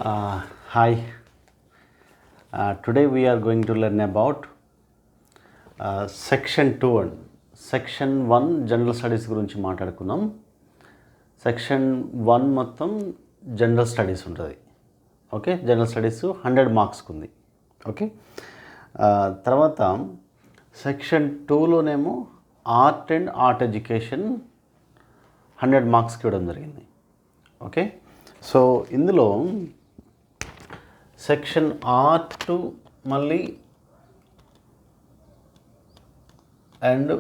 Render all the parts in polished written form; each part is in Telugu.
Hi. Today we are going to learn about Section 2 and Section 1 general studies గురించి మాట్లాడుకుందాం. సెక్షన్ 1 మొత్తం జనరల్ స్టడీస్ ఉంటుంది. ఓకే, జనరల్ స్టడీస్ 100 మార్క్స్కి ఉంది. ఓకే, తర్వాత సెక్షన్ 2లోనేమో ఆర్ట్ అండ్ ఆర్ట్ ఎడ్యుకేషన్ 100 మార్క్స్కి ఇవ్వడం జరిగింది. ఓకే, సో ఇందులో సెక్షన్ ఆర్ట్ మళ్ళీ అండ్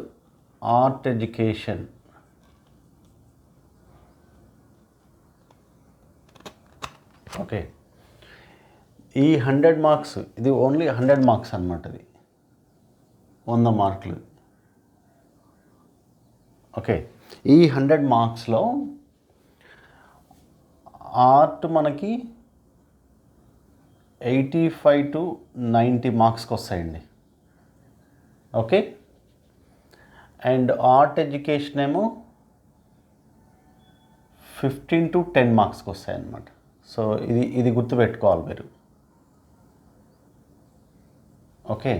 ఆర్ట్ ఎడ్యుకేషన్ ఓకే, ఈ 100 మార్క్స్ ఇది ఓన్లీ 100 మార్క్స్ అన్నమాట. ఇది 100 మార్కులు. ఓకే, ఈ 100 మార్క్స్లో ఆర్ట్ మనకి 85 to 90 మార్క్స్కి వస్తాయండి. ఓకే, అండ్ ఆర్ట్ ఎడ్యుకేషన్ ఏమో 15 to 10 మార్క్స్కి వస్తాయన్నమాట. సో ఇది గుర్తుపెట్టుకోవాలి మీరు. ఓకే,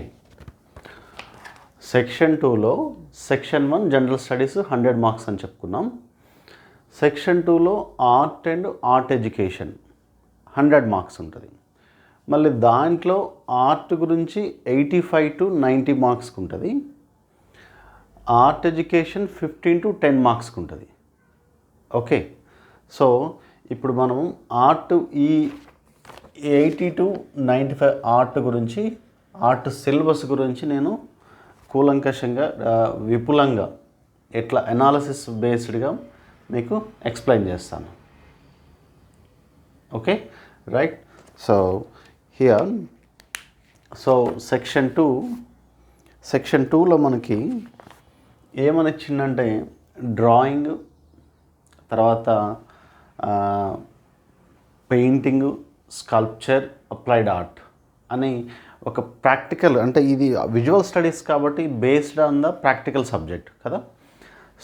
సెక్షన్ 2లో సెక్షన్ 1 జనరల్ స్టడీస్ 100 మార్క్స్ అని చెప్పుకున్నాం. సెక్షన్ 2లో art and art education 100 marks ఉంటుంది. మళ్ళీ దాంట్లో ఆర్ట్ గురించి 85 to 90 మార్క్స్కి ఉంటుంది. ఆర్ట్ ఎడ్యుకేషన్ 15 to 10 మార్క్స్కి ఉంటుంది. ఓకే, సో ఇప్పుడు మనం ఆర్ట్ ఈ 80 to 95 ఆర్ట్ గురించి, ఆర్ట్ సిలబస్ గురించి నేను కూలంకషంగా విపులంగా ఎట్లా అనాలిసిస్ బేస్డ్గా మీకు ఎక్స్ప్లెయిన్ చేస్తాను. Okay, right. So here section 2లో మనకి ఏమని ఇచ్చిందంటే డ్రాయింగ్, తర్వాత పెయింటింగ్, స్కల్ప్చర్, అప్లైడ్ ఆర్ట్ అని ఒక ప్రాక్టికల్, అంటే ఇది విజువల్ స్టడీస్ కాబట్టి based on the practical subject కదా.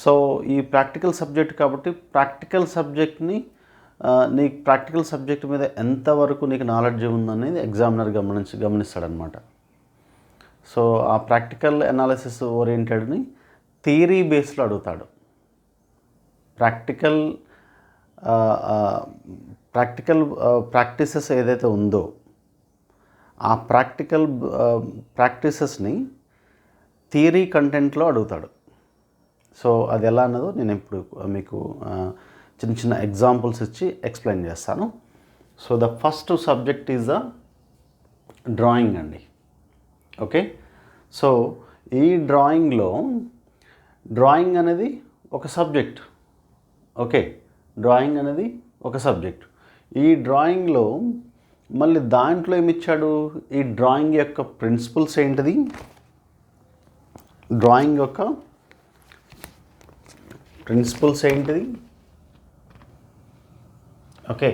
సో ఈ ప్రాక్టికల్ సబ్జెక్ట్ కాబట్టి ప్రాక్టికల్ సబ్జెక్ట్ని నీకు ప్రాక్టికల్ సబ్జెక్ట్ మీద ఎంతవరకు నీకు నాలెడ్జ్ ఉందనేది ఎగ్జామినర్ గమనిస్తాడనమాట. సో ఆ ప్రాక్టికల్ అనాలిసిస్ ఓరియంటెడ్ని థియరీ బేస్లో అడుగుతాడు. ప్రాక్టికల్ ప్రాక్టీసెస్ ఏదైతే ఉందో ఆ ప్రాక్టీసెస్ని థియరీ కంటెంట్లో అడుగుతాడు. సో అది ఎలా అన్నదో నేను ఇప్పుడు మీకు చిన్న చిన్న ఎగ్జాంపుల్స్ ఇచ్చి ఎక్స్ప్లెయిన్ చేస్తాను. So the first subject is the drawing అండి. ఓకే, సో ఈ డ్రాయింగ్ అనేది ఒక సబ్జెక్ట్. ఓకే, డ్రాయింగ్ అనేది ఒక సబ్జెక్ట్. ఈ డ్రాయింగ్లో మళ్ళీ దాంట్లో ఏమిచ్చాడు, ఈ డ్రాయింగ్ యొక్క ప్రిన్సిపల్స్ ఏంటిది, డ్రాయింగ్ యొక్క ప్రిన్సిపల్స్ ఏంటిది. ఓకే,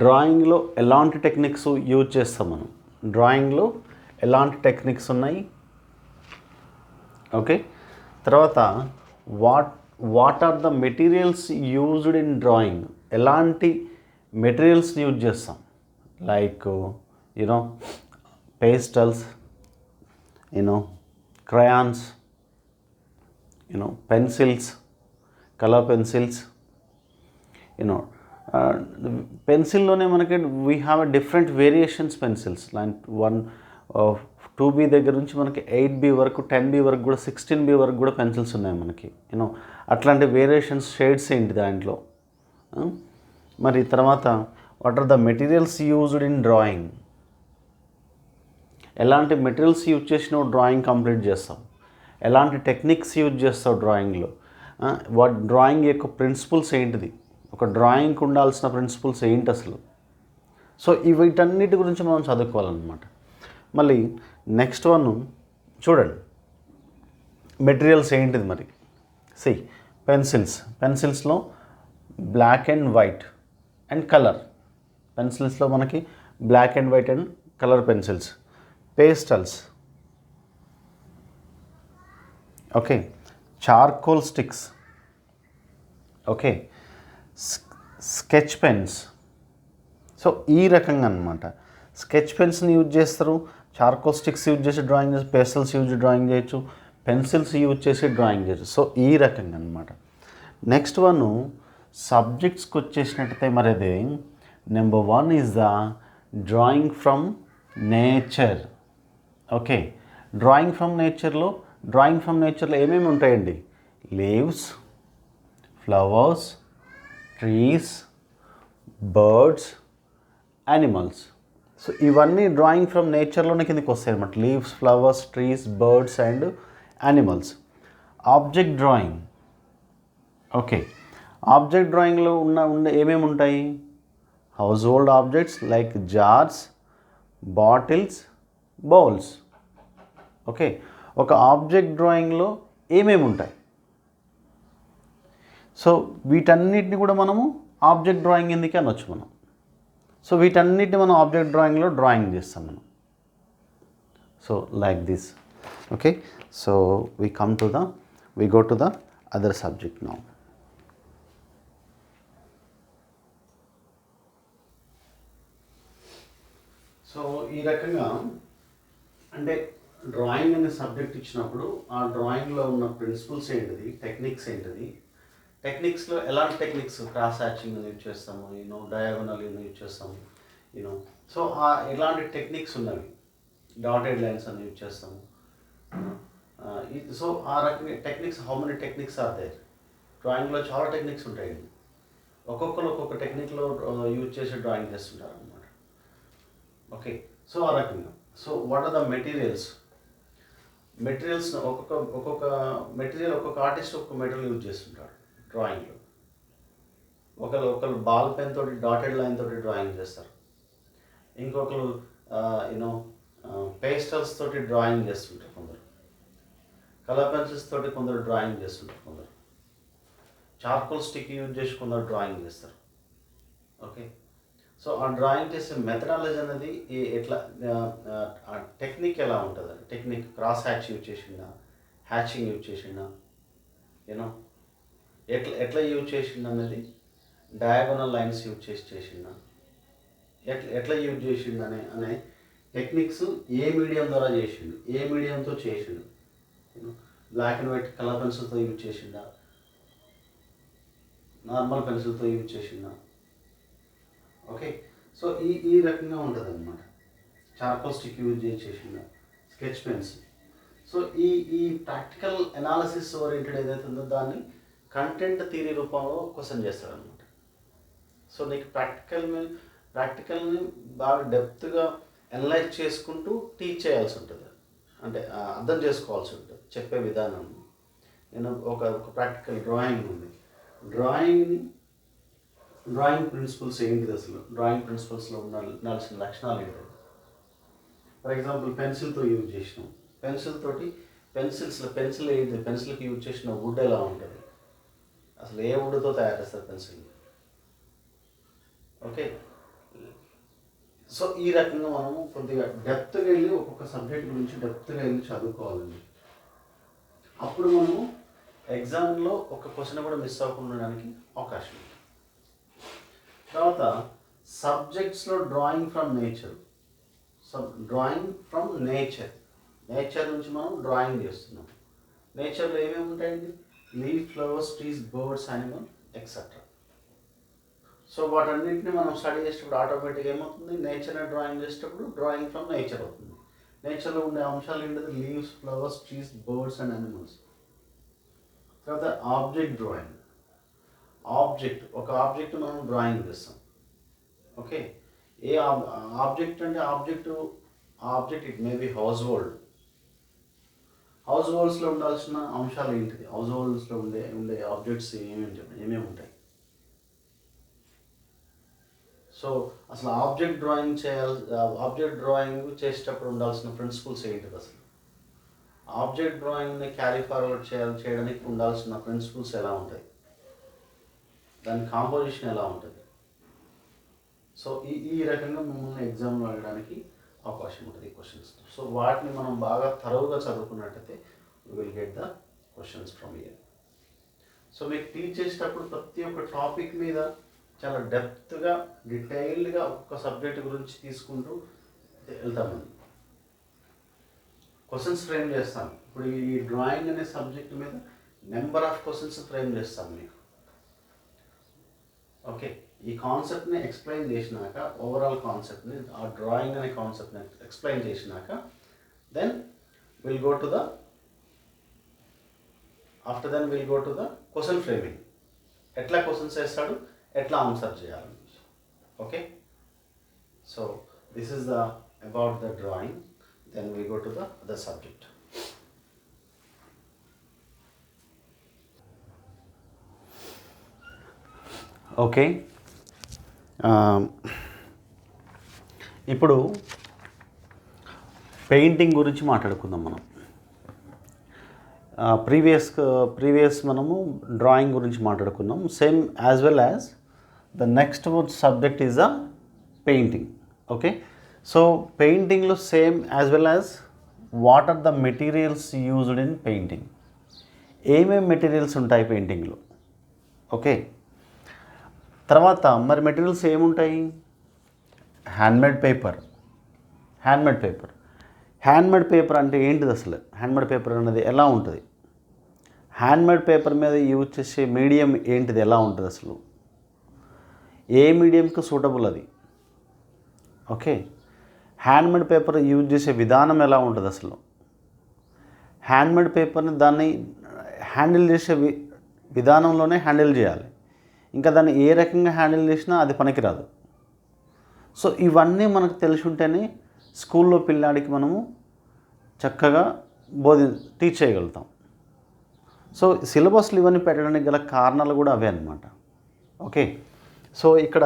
డ్రాయింగ్లో ఎలాంటి టెక్నిక్స్ యూజ్ చేస్తాం మనం, డ్రాయింగ్లో ఎలాంటి టెక్నిక్స్ ఉన్నాయి. ఓకే, తర్వాత what are the materials used in drawing, ఎలాంటి మెటీరియల్స్ని యూజ్ చేస్తాం, like pastels, crayons, pencils, colour pencils. పెన్సిల్లోనే మనకి we have different variations pencils, like 2B దగ్గర నుంచి మనకి 8B వరకు, 10B వరకు కూడా, 16B వరకు కూడా పెన్సిల్స్ ఉన్నాయి మనకి. అట్లాంటి వేరియేషన్స్, షేడ్స్ ఏంటి దాంట్లో. మరి తర్వాత what are the materials used in drawing, ఎలాంటి మెటీరియల్స్ యూజ్ చేసి డ్రాయింగ్ కంప్లీట్ చేస్తాం, ఎలాంటి టెక్నిక్స్ యూజ్ చేస్తావు డ్రాయింగ్లో, డ్రాయింగ్ యొక్క ప్రిన్సిపల్స్ ఏంటిది, ఒక డ్రాయింగ్కి ఉండాల్సిన ప్రిన్సిపల్స్ ఏంటి అసలు. సో వీటన్నిటి గురించి మనం చదువుకోవాలన్నమాట. మళ్ళీ నెక్స్ట్ వన్ చూడండి, మెటీరియల్స్ ఏంటిది మరి. పెన్సిల్స్లో black and white and colour. పెన్సిల్స్లో మనకి black and white and colour pencils. Pastels, okay, charcoal sticks, okay, sketch pens, so ఈ రకంగా అనమాట. స్కెచ్ పెన్స్ని యూజ్ చేస్తారు, చార్కోల్ స్టిక్స్ యూజ్ చేసి డ్రాయింగ్ చేసి, పెన్సిల్స్ యూజ్ డ్రాయింగ్ చేయొచ్చు, పెన్సిల్స్ యూజ్ చేసి డ్రాయింగ్ చేయొచ్చు. సో ఈ రకంగా అనమాట. నెక్స్ట్ వన్ సబ్జెక్ట్స్కి వచ్చేసినట్టయితే మరి అది number 1 is the drawing from nature. Okay, drawing from నేచర్లో ఏమేమి ఉంటాయండి? Leaves, flowers, trees, birds, animals. So ఇవన్నీ డ్రాయింగ్ ఫ్రమ్ నేచర్లోనే కిందకి వస్తాయి అన్నమాట. Leaves, flowers, trees, birds and animals. Object drawing. Okay, object డ్రాయింగ్లో ఉండే ఏమేమి ఉంటాయి? House hold objects like jars, bottles, bowls. Okay, ఒక ఆబ్జెక్ట్ డ్రాయింగ్లో ఏమేమి ఉంటాయి? సో వీటన్నిటిని కూడా మనము ఆబ్జెక్ట్ డ్రాయింగ్ ఎందుకు అనొచ్చు మనం. సో వీటన్నిటిని మనం ఆబ్జెక్ట్ డ్రాయింగ్లో డ్రాయింగ్ చేస్తాం మనం. So like this. Okay, so we go to the other subject now. So ఈ రకంగా అంటే డ్రాయింగ్ అనే సబ్జెక్ట్ ఇచ్చినప్పుడు ఆ డ్రాయింగ్లో ఉన్న ప్రిన్సిపల్స్ ఏంటిది, టెక్నిక్స్ ఏంటిది, టెక్నిక్స్లో ఎలాంటి టెక్నిక్స్, క్రాస్ హ్యాచింగ్ యూజ్ చేస్తాము, డయాగోనల్ యూజ్ చేస్తాము, సో ఎలాంటి టెక్నిక్స్ ఉన్నవి, డాటెడ్ లైన్స్ అని యూజ్ చేస్తాము. సో ఆ రకంగా techniques, how many techniques are there? డ్రాయింగ్లో చాలా టెక్నిక్స్ ఉంటాయండి. ఒక్కొక్కరు ఒక్కొక్క టెక్నిక్లో యూజ్ చేసి డ్రాయింగ్ చేస్తుంటారు అన్నమాట. ఓకే, సో ఆ రకంగా. So what are the materials ఒక్కొక్క మెటీరియల్, ఒక్కొక్క ఆర్టిస్ట్ ఒక్కొక్క మెటీరియల్ యూజ్ చేస్తుంటాడు డ్రాయింగ్లో. ఒకరు బాల్ పెన్ తోటి డాటెడ్ లైన్ తోటి డ్రాయింగ్ చేస్తారు, ఇంకొకరు పేస్టల్స్ తోటి డ్రాయింగ్ చేస్తుంటారు, కొందరు కలర్ పెన్సిల్స్ తోటి కొందరు డ్రాయింగ్ చేస్తుంటారు, కొందరు చార్కోల్ స్టిక్ యూజ్ చేసి కొందరు డ్రాయింగ్ చేస్తారు. ఓకే, సో ఆ డ్రాయింగ్ చేసే మెథడాలజీ అనేది ఎట్లా, టెక్నిక్ ఎలా ఉంటుంది, టెక్నిక్ క్రాస్ హ్యాచ్ యూజ్ చేసిందా, హ్యాచింగ్ యూజ్ చేసిందా, ఎట్లా యూజ్ చేసిండు అనేది, డయాగోనల్ లైన్స్ యూజ్ చేసిందా, ఎట్లా యూజ్ చేసిండు అనే టెక్నిక్స్ ఏ మీడియం ద్వారా చేసిండు, ఏ మీడియంతో చేసిండు, బ్లాక్ అండ్ వైట్ కలర్ పెన్సిల్తో యూజ్ చేసిందా, నార్మల్ పెన్సిల్తో యూజ్ చేసిందా. ఓకే, సో ఈ రకంగా ఉంటుంది అన్నమాట. చార్కోల్ స్టిక్ యూజ్ చేసిందా, స్కెచ్ పెన్స్. సో ఈ ప్రాక్టికల్ అనాలిసిస్ ఓరియంటెడ్ ఏదైతే ఉందో దాన్ని కంటెంట్ థియరీ రూపంలో క్వశ్చన్ చేస్తారనమాట. సో నీకు ప్రాక్టికల్ని బాగా డెప్త్గా అనలైజ్ చేసుకుంటూ టీచ్ చేయాల్సి ఉంటుంది, అంటే అర్థం చేసుకోవాల్సి ఉంటుంది చెప్పే విధానం. ఒక ప్రాక్టికల్ డ్రాయింగ్ ఉంది, డ్రాయింగ్ ప్రిన్సిపల్స్ ఏంటిది, అసలు డ్రాయింగ్ ప్రిన్సిపల్స్లో ఉండాల్సిన లక్షణాలు ఏంటి? ఫర్ ఎగ్జాంపుల్ పెన్సిల్తో యూజ్ చేసినాం, పెన్సిల్ ఏంటి, పెన్సిల్కి యూజ్ చేసిన వుడ్ ఎలా ఉంటుంది, అసలు ఏ వుడ్తో తయారు చేస్తారు పెన్సిల్. ఓకే, సో ఈ రకంగా మనము కొద్దిగా డెప్త్గా వెళ్ళి ఒక్కొక్క సబ్జెక్ట్ గురించి డెప్త్గా వెళ్ళి చదువుకోవాలండి. అప్పుడు మనము ఎగ్జామ్లో ఒక క్వశ్చన్ కూడా మిస్ అవ్వకుండా ఉండడానికి అవకాశం ఉంది. తర్వాత సబ్జెక్ట్స్లో డ్రాయింగ్ ఫ్రమ్ నేచర్ నుంచి మనం డ్రాయింగ్ చేస్తున్నాం. నేచర్లో ఏమేమి ఉంటాయండి? Leave, flowers, trees, birds, animal, etcetera. So వాటన్నింటినీ మనం స్టడీ చేసేటప్పుడు ఆటోమేటిక్గా ఏమవుతుంది, నేచర్ని డ్రాయింగ్ చేసేటప్పుడు డ్రాయింగ్ ఫ్రమ్ నేచర్ అవుతుంది. నేచర్లో ఉండే అంశాలు ఏంటంటే leaves, flowers, trees, birds and animals. తర్వాత ఆబ్జెక్ట్ డ్రాయింగ్. ఒక ఆబ్జెక్ట్ మనం డ్రాయింగ్ చేస్తాం. ఓకే, ఏ ఆబ్జెక్ట్ అంటే object it may be house హోల్డ్స్లో ఉండాల్సిన అంశాలు ఏంటిది, హౌస్ హోల్డ్స్లో ఉండే ఆబ్జెక్ట్స్ ఏమేమి ఉంటాయి. సో అసలు ఆబ్జెక్ట్ డ్రాయింగ్ చేసేటప్పుడు ఉండాల్సిన ప్రిన్సిపల్స్ ఏంటిది, అసలు ఆబ్జెక్ట్ డ్రాయింగ్ని క్యారీ ఫార్వర్డ్ చేయడానికి ఉండాల్సిన ప్రిన్సిపల్స్ ఎలా ఉంటాయి, దాని కాంపోజిషన్ ఎలా ఉంటుంది. సో ఈ రకంగా మిమ్మల్ని ఎగ్జామ్లో అడగడానికి అవకాశం ఉంటుంది ఈ క్వశ్చన్స్. సో వాటిని మనం బాగా థరోగా చదువుకున్నట్టయితే we will get the questions from here. So మీకు టీచ్ చేసేటప్పుడు ప్రతి ఒక్క టాపిక్ మీద చాలా డెప్త్గా డీటెయిల్డ్గా ఒక్క సబ్జెక్ట్ గురించి తీసుకుంటూ వెళ్తామండి. క్వశ్చన్స్ ఫ్రేమ్ చేస్తాను. ఇప్పుడు ఈ డ్రాయింగ్ అనే సబ్జెక్ట్ మీద నెంబర్ ఆఫ్ క్వశ్చన్స్ ఫ్రేమ్ చేస్తాను మీకు. ఓకే, ఈ కాన్సెప్ట్ని ఎక్స్ప్లెయిన్ చేసినాక, ఓవరాల్ కాన్సెప్ట్ని, ఆ డ్రాయింగ్ అనే కాన్సెప్ట్ని ఎక్స్ప్లెయిన్ చేసినాక then will go to the question framing. ఎట్లా క్వశ్చన్స్ వేస్తాడు, ఎట్లా ఆన్సర్ చేయాలి. Okay, so this is about the drawing. Then we go to the other subject. Okay, ఇప్పుడు పెయింటింగ్ గురించి మాట్లాడుకుందాం మనం. ప్రీవియస్ మనము డ్రాయింగ్ గురించి మాట్లాడుకున్నాం. Same as well as the next subject is the painting. Okay, so పెయింటింగ్లో same as well as what are the materials used in painting. ఏమేమి మెటీరియల్స్ ఉంటాయి పెయింటింగ్లో. ఓకే, తర్వాత మరి మెటీరియల్స్ ఏముంటాయి? హ్యాండ్మేడ్ పేపర్ అంటే ఏంటిది అసలు? హ్యాండ్మేడ్ పేపర్ అనేది ఎలా ఉంటుంది? హ్యాండ్మేడ్ పేపర్ మీద యూజ్ చేసే మీడియం ఏంటిది, ఎలా ఉంటుంది అసలు? ఏ మీడియంకి సూటబుల్ అది? ఓకే, హ్యాండ్మేడ్ పేపర్ యూజ్ చేసే విధానం ఎలా ఉంటుంది అసలు? హ్యాండ్మేడ్ పేపర్ని దాన్ని హ్యాండిల్ చేసే విధానంలోనే హ్యాండిల్ చేయాలి. ఇంకా దాన్ని ఏ రకంగా హ్యాండిల్ చేసినా అది పనికిరాదు. సో ఇవన్నీ మనకు తెలిసి ఉంటేనే స్కూల్లో పిల్లాడికి మనము చక్కగా టీచ్ చేయగలుగుతాం. సో సిలబస్లు ఇవన్నీ పెట్టడానికి గల కారణాలు కూడా అవే అన్నమాట. ఓకే, సో ఇక్కడ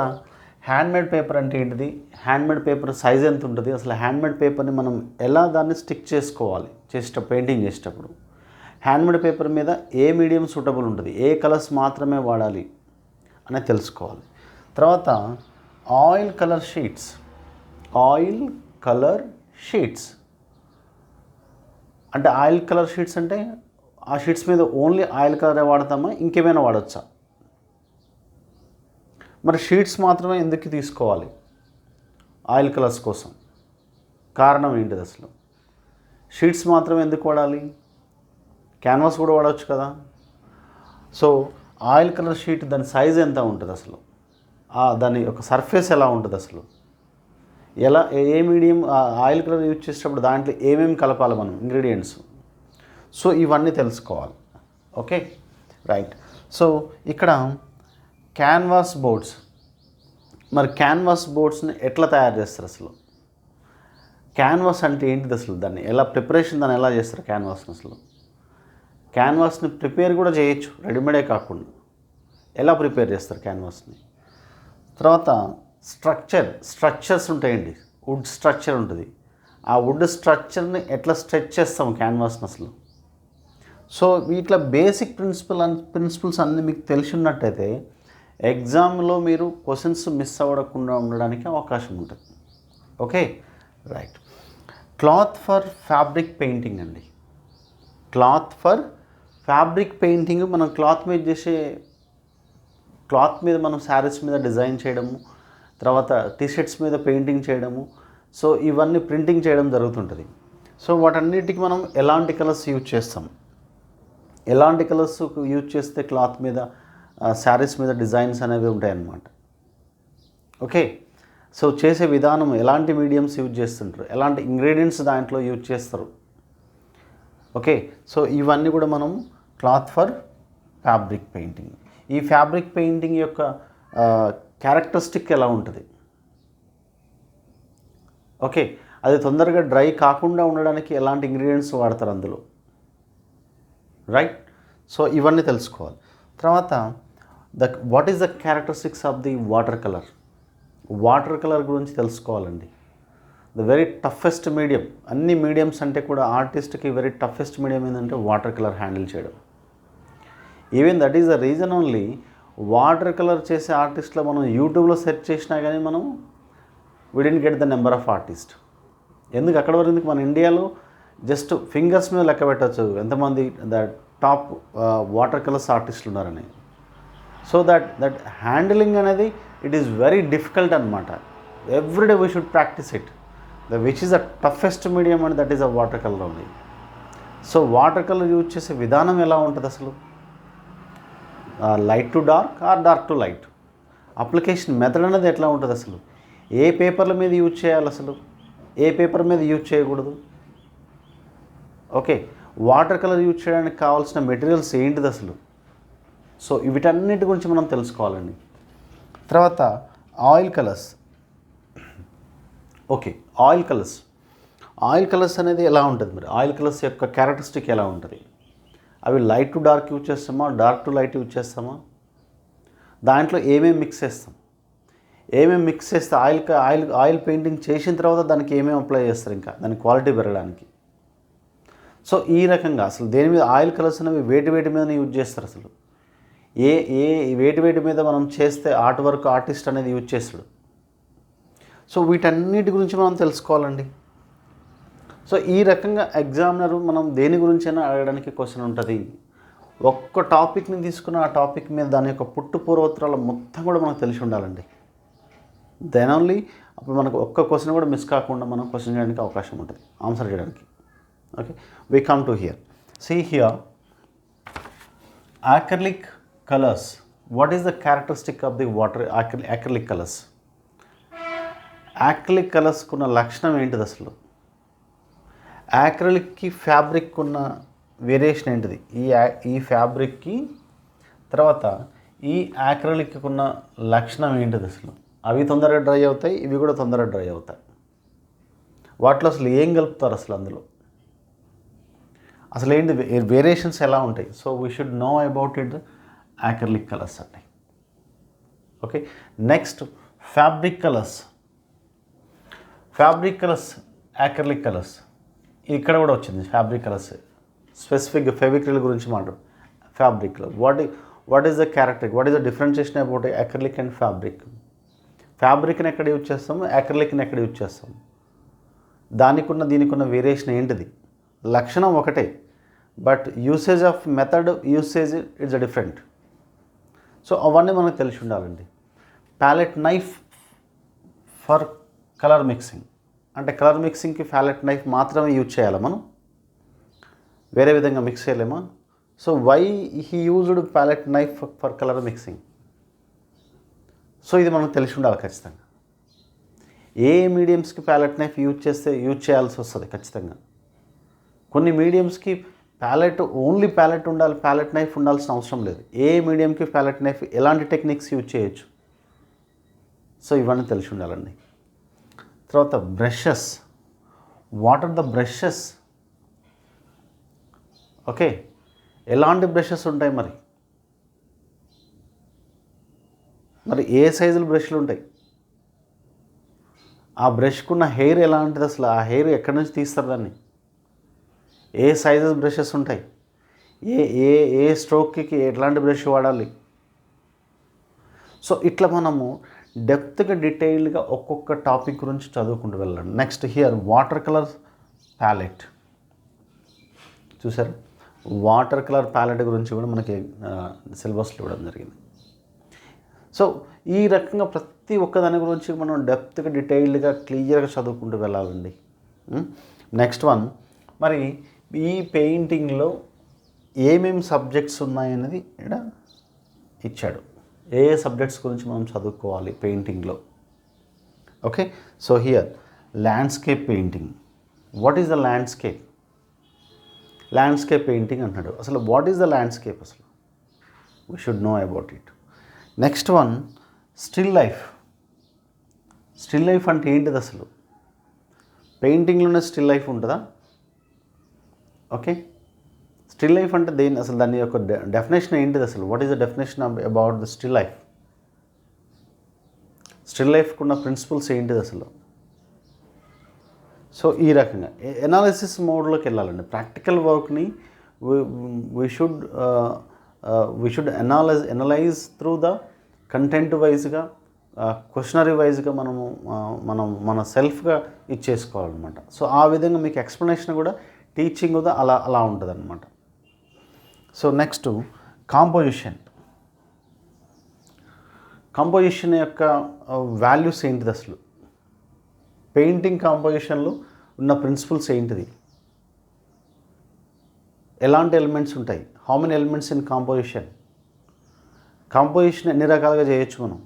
హ్యాండ్మేడ్ పేపర్ అంటే ఏంటిది, హ్యాండ్మేడ్ పేపర్ సైజ్ ఎంత ఉంటుంది, అసలు హ్యాండ్మేడ్ పేపర్ని మనం ఎలా దాన్ని స్టిక్ చేసుకోవాలి పెయింటింగ్ చేసేటప్పుడు, హ్యాండ్మేడ్ పేపర్ మీద ఏ మీడియం సూటబుల్ ఉంటుంది, ఏ కలర్స్ మాత్రమే వాడాలి అనేది తెలుసుకోవాలి. తర్వాత ఆయిల్ కలర్ షీట్స్ అంటే ఆయిల్ కలర్ షీట్స్ అంటే ఆ షీట్స్ మీద ఓన్లీ ఆయిల్ కలరే వాడతామా, ఇంకేమైనా వాడచ్చా? మరి షీట్స్ మాత్రమే ఎందుకు తీసుకోవాలి ఆయిల్ కలర్స్ కోసం? కారణం ఏంటిది అసలు? షీట్స్ మాత్రమే ఎందుకు వాడాలి? క్యాన్వాస్ కూడా వాడవచ్చు కదా. సో ఆయిల్ కలర్ షీట్ దాని సైజ్ ఎంత ఉంటుంది అసలు, దాని యొక్క సర్ఫేస్ ఎలా ఉంటుంది అసలు, ఏ మీడియం ఆయిల్ కలర్ యూజ్ చేసేటప్పుడు దాంట్లో ఏమేమి కలపాలి మనం ఇంగ్రీడియంట్స్, సో ఇవన్నీ తెలుసుకోవాలి. Okay, right. సో ఇక్కడ క్యాన్వాస్ బోర్డ్స్, మరి క్యాన్వాస్ బోర్డ్స్ని ఎట్లా తయారు చేస్తారు అసలు? క్యాన్వాస్ అంటే ఏంటిది అసలు, దాన్ని ఎలా దాన్ని ఎలా చేస్తారు క్యాన్వాస్ని అసలు? క్యాన్వాస్ని ప్రిపేర్ కూడా చేయొచ్చు, రెడీమేడే కాకుండా. ఎలా ప్రిపేర్ చేస్తారు క్యాన్వాస్ని? తర్వాత స్ట్రక్చర్స్ ఉంటాయండి, వుడ్ స్ట్రక్చర్ ఉంటుంది. ఆ వుడ్ స్ట్రక్చర్ని ఎట్లా స్ట్రెచ్ చేస్తాం క్యాన్వాస్ని అసలు? సో వీటిలో బేసిక్ ప్రిన్సిపల్స్ అన్నీ మీకు తెలిసి ఉన్నట్టయితే ఎగ్జామ్లో మీరు క్వశ్చన్స్ మిస్ అవ్వకుండా ఉండడానికి అవకాశం ఉంటుంది. Okay, right. Cloth for fabric painting అండి. క్లాత్ ఫర్ ఫ్యాబ్రిక్ పెయింటింగ్ మనం క్లాత్ మీద మనం శారీస్ మీద డిజైన్ చేయడము, తర్వాత టీషర్ట్స్ మీద పెయింటింగ్ చేయడము, సో ఇవన్నీ ప్రింటింగ్ చేయడం జరుగుతుంటుంది. సో వాటన్నిటికి మనం ఎలాంటి కలర్స్ యూజ్ చేస్తాం, ఎలాంటి కలర్స్ యూజ్ చేస్తే క్లాత్ మీద శారీస్ మీద డిజైన్స్ అనేవి ఉంటాయన్నమాట. ఓకే, సో చేసే విధానం, ఎలాంటి మీడియంస్ యూజ్ చేస్తుంటారు, ఎలాంటి ఇంగ్రీడియంట్స్ దాంట్లో యూజ్ చేస్తారు. ఓకే, సో ఇవన్నీ కూడా మనం క్లాత్ ఫర్ ఫ్యాబ్రిక్ పెయింటింగ్. ఈ ఫ్యాబ్రిక్ పెయింటింగ్ యొక్క క్యారెక్టరిస్టిక్ ఎలా ఉంటుంది? ఓకే, అది తొందరగా డ్రై కాకుండా ఉండడానికి ఎలాంటి ఇంగ్రీడియంట్స్ వాడతారు అందులో, రైట్? సో ఇవన్నీ తెలుసుకోవాలి. తర్వాత what is the characteristics of the water colour. Water colour గురించి తెలుసుకోవాలండి. ద వెరీ టఫెస్ట్ మీడియం, అన్ని మీడియంస్ అంటే కూడా ఆర్టిస్ట్కి వెరీ టఫెస్ట్ మీడియం ఏంటంటే వాటర్ కలర్ హ్యాండిల్ చేయడం. Even that is the reason only water colour చేసే ఆర్టిస్ట్లో మనం యూట్యూబ్లో సెర్చ్ చేసినా కానీ మనం we didn't get the number of artist. ఎందుకు అక్కడ వరకు ఎందుకు? మన ఇండియాలో జస్ట్ ఫింగర్స్ మీద లెక్క పెట్టచ్చు ఎంతమంది ద టాప్ వాటర్ కలర్స్ ఆర్టిస్టులు ఉన్నారని. సో దట్ హ్యాండిలింగ్ అనేది ఇట్ ఈస్ వెరీ డిఫికల్ట్ అనమాట. Everyday we should practice it. Which is the toughest medium and that is a water colour only. So water colour use చేసే విధానం ఎలా ఉంటుంది అసలు? Light to dark or dark to light. Application method అనేది ఎట్లా ఉంటుంది అసలు? ఏ పేపర్ల మీద యూజ్ చేయాలి అసలు, ఏ పేపర్ మీద యూజ్ చేయకూడదు? ఓకే, వాటర్ కలర్ యూజ్ చేయడానికి కావాల్సిన మెటీరియల్స్ ఏంటిది అసలు? సో వీటన్నిటి గురించి మనం తెలుసుకోవాలండి. తర్వాత oil colours. Okay, oil colours అనేది ఎలా ఉంటుంది? మరి ఆయిల్ కలర్స్ యొక్క క్యారెక్టరిస్టిక్ ఎలా ఉంటుంది? అవి లైట్ టు డార్క్ యూజ్ చేస్తామా, డార్క్ టు లైట్ యూజ్ చేస్తామా? దాంట్లో ఏమేమి మిక్స్ చేస్తే ఆయిల్ పెయింటింగ్ చేసిన తర్వాత దానికి ఏమేమి అప్లై చేస్తారు, ఇంకా దాని క్వాలిటీ పెరగడానికి? సో ఈ రకంగా అసలు దేని మీద ఆయిల్ కలర్స్ అనేవి వేటి మీదనే యూజ్ చేస్తారు అసలు? ఏ వేటి మీద మనం చేస్తే ఆర్టిస్ట్ అనేది యూజ్ చేస్తాడు? సో వీటన్నిటి గురించి మనం తెలుసుకోవాలండి. సో ఈ రకంగా ఎగ్జామినర్ మనం దేని గురించైనా అడగడానికి క్వశ్చన్ ఉంటుంది. ఒక్క టాపిక్ని తీసుకున్న ఆ టాపిక్ మీద దాని యొక్క పూర్వోత్తరాలు మొత్తం కూడా మనకు తెలిసి ఉండాలండి. దెన్ ఓన్లీ అప్పుడు మనకు ఒక్క క్వశ్చన్ కూడా మిస్ కాకుండా మనం క్వశ్చన్ చేయడానికి అవకాశం ఉంటుంది, ఆన్సర్ చేయడానికి. Okay, we come to here. See here, acrylic colors. What is the characteristic of the water acrylic colors? Acrylic colors కున్న లక్షణం ఏంటిది అసలు? యాక్రిలిక్కి ఫ్యాబ్రిక్ ఉన్న వేరియేషన్ ఏంటిది? ఈ ఫ్యాబ్రిక్కి తర్వాత ఈ యాక్రిలిక్కి ఉన్న లక్షణం ఏంటిది అసలు? అవి తొందరగా డ్రై అవుతాయి, ఇవి కూడా తొందరగా డ్రై అవుతాయి. వాటిలో అసలు ఏం కలుపుతారు అసలు అందులో? అసలు ఏంటి వేరియేషన్స్ ఎలా ఉంటాయి? So we should know about it acrylic colours అండి. Okay, next fabric colours. Acrylic colours ఇక్కడ కూడా వచ్చింది. ఫ్యాబ్రిక్ కలర్స్ స్పెసిఫిక్ ఫెవిక్రిల్ గురించి మాట్లాడు. Fabric colour what is the characteristic, what is the differentiation about acrylic and fabric? ఫ్యాబ్రిక్ని ఎక్కడ యూజ్ చేస్తాము, యాక్రిలిక్ని ఎక్కడ యూజ్ చేస్తాము? దీనికి ఉన్న వేరియేషన్ ఏంటిది? లక్షణం ఒకటే, but usage of method it's different. So అవన్నీ మనకు తెలిసి ఉండాలండి. Palette knife for colour mixing అంటే కలర్ మిక్సింగ్కి ప్యాలెట్ నైఫ్ మాత్రమే యూజ్ చేయాలా మనం? వేరే విధంగా మిక్స్ చేయలేమా? So why he used palette knife for colour mixing? So ఇది మనకు తెలిసి ఉండాలి ఖచ్చితంగా. ఏ మీడియంస్కి ప్యాలెట్ నైఫ్ యూజ్ చేయాల్సి వస్తుంది ఖచ్చితంగా. కొన్ని మీడియంస్కి ఓన్లీ ప్యాలెట్ ఉండాలి, ప్యాలెట్ నైఫ్ ఉండాల్సిన అవసరం లేదు. ఏ మీడియంకి ప్యాలెట్ నైఫ్ ఎలాంటి టెక్నిక్స్ యూజ్ చేయొచ్చు? సో ఇవన్నీ తెలిసి ఉండాలండి. తర్వాత brushes. What are the brushes? Okay, ఎలాంటి బ్రషెస్ ఉంటాయి మరి ఏ సైజుల బ్రష్లు ఉంటాయి? ఆ బ్రష్కున్న హెయిర్ ఎలాంటిది అసలు? ఆ హెయిర్ ఎక్కడి నుంచి తీస్తారు దాన్ని? ఏ సైజెస్ బ్రషెస్ ఉంటాయి? ఏ స్ట్రోక్కి ఎట్లాంటి బ్రష్ వాడాలి? సో ఇట్లా మనము డెప్త్గా డీటెయిల్డ్గా ఒక్కొక్క టాపిక్ గురించి చదువుకుంటూ వెళ్ళండి. Next here water colour palette. చూసారు, వాటర్ కలర్ ప్యాలెట్ గురించి కూడా మనకి సిలబస్లో ఇవ్వడం జరిగింది. సో ఈ రకంగా ప్రతి ఒక్క దాని గురించి మనం డెప్త్గా డీటెయిల్డ్గా క్లియర్గా చదువుకుంటూ వెళ్ళాలండి. నెక్స్ట్ వన్, మరి ఈ పెయింటింగ్లో ఏమేమి సబ్జెక్ట్స్ ఉన్నాయనేది ఇక్కడ ఇచ్చాడు. ఏ సబ్జెక్ట్స్ గురించి మనం చదువుకోవాలి పెయింటింగ్లో? Okay, so here landscape painting. What is the landscape painting అంటున్నాడు. అసలు వాట్ ఈస్ ద ల్యాండ్స్కేప్ అసలు? We should know about it. Next one still life. Still life అంటే ఏంటిది అసలు? పెయింటింగ్లోనే స్టిల్ లైఫ్ ఉంటుందా? ఓకే, స్టిల్ లైఫ్ అంటే దాని యొక్క డెఫినేషన్ ఏంటిది అసలు? What is the definition about the still life? Still లైఫ్కి ఉన్న ప్రిన్సిపల్స్ ఏంటిది అసలు? సో ఈ రకంగా ఎనాలిసిస్ మోడ్లోకి వెళ్ళాలండి. ప్రాక్టికల్ వర్క్ని we should analyse through the content వైజ్గా, క్వశ్చనరీ వైజ్గా మన సెల్ఫ్గా ఇచ్చేసుకోవాలన్నమాట. సో ఆ విధంగా మీకు ఎక్స్ప్లెనేషన్ కూడా టీచింగ్ కూడా అలా ఉంటుంది అన్నమాట. So next composition. కంపోజిషన్ యొక్క వాల్యూస్ ఏంటిది అసలు, పెయింటింగ్ కాంపోజిషన్లో ఉన్న ప్రిన్సిపల్స్ ఏంటిది, ఎలాంటి ఎలిమెంట్స్ ఉంటాయి, how many elements in composition, composition ఎన్ని రకాలుగా చేయొచ్చు మనం.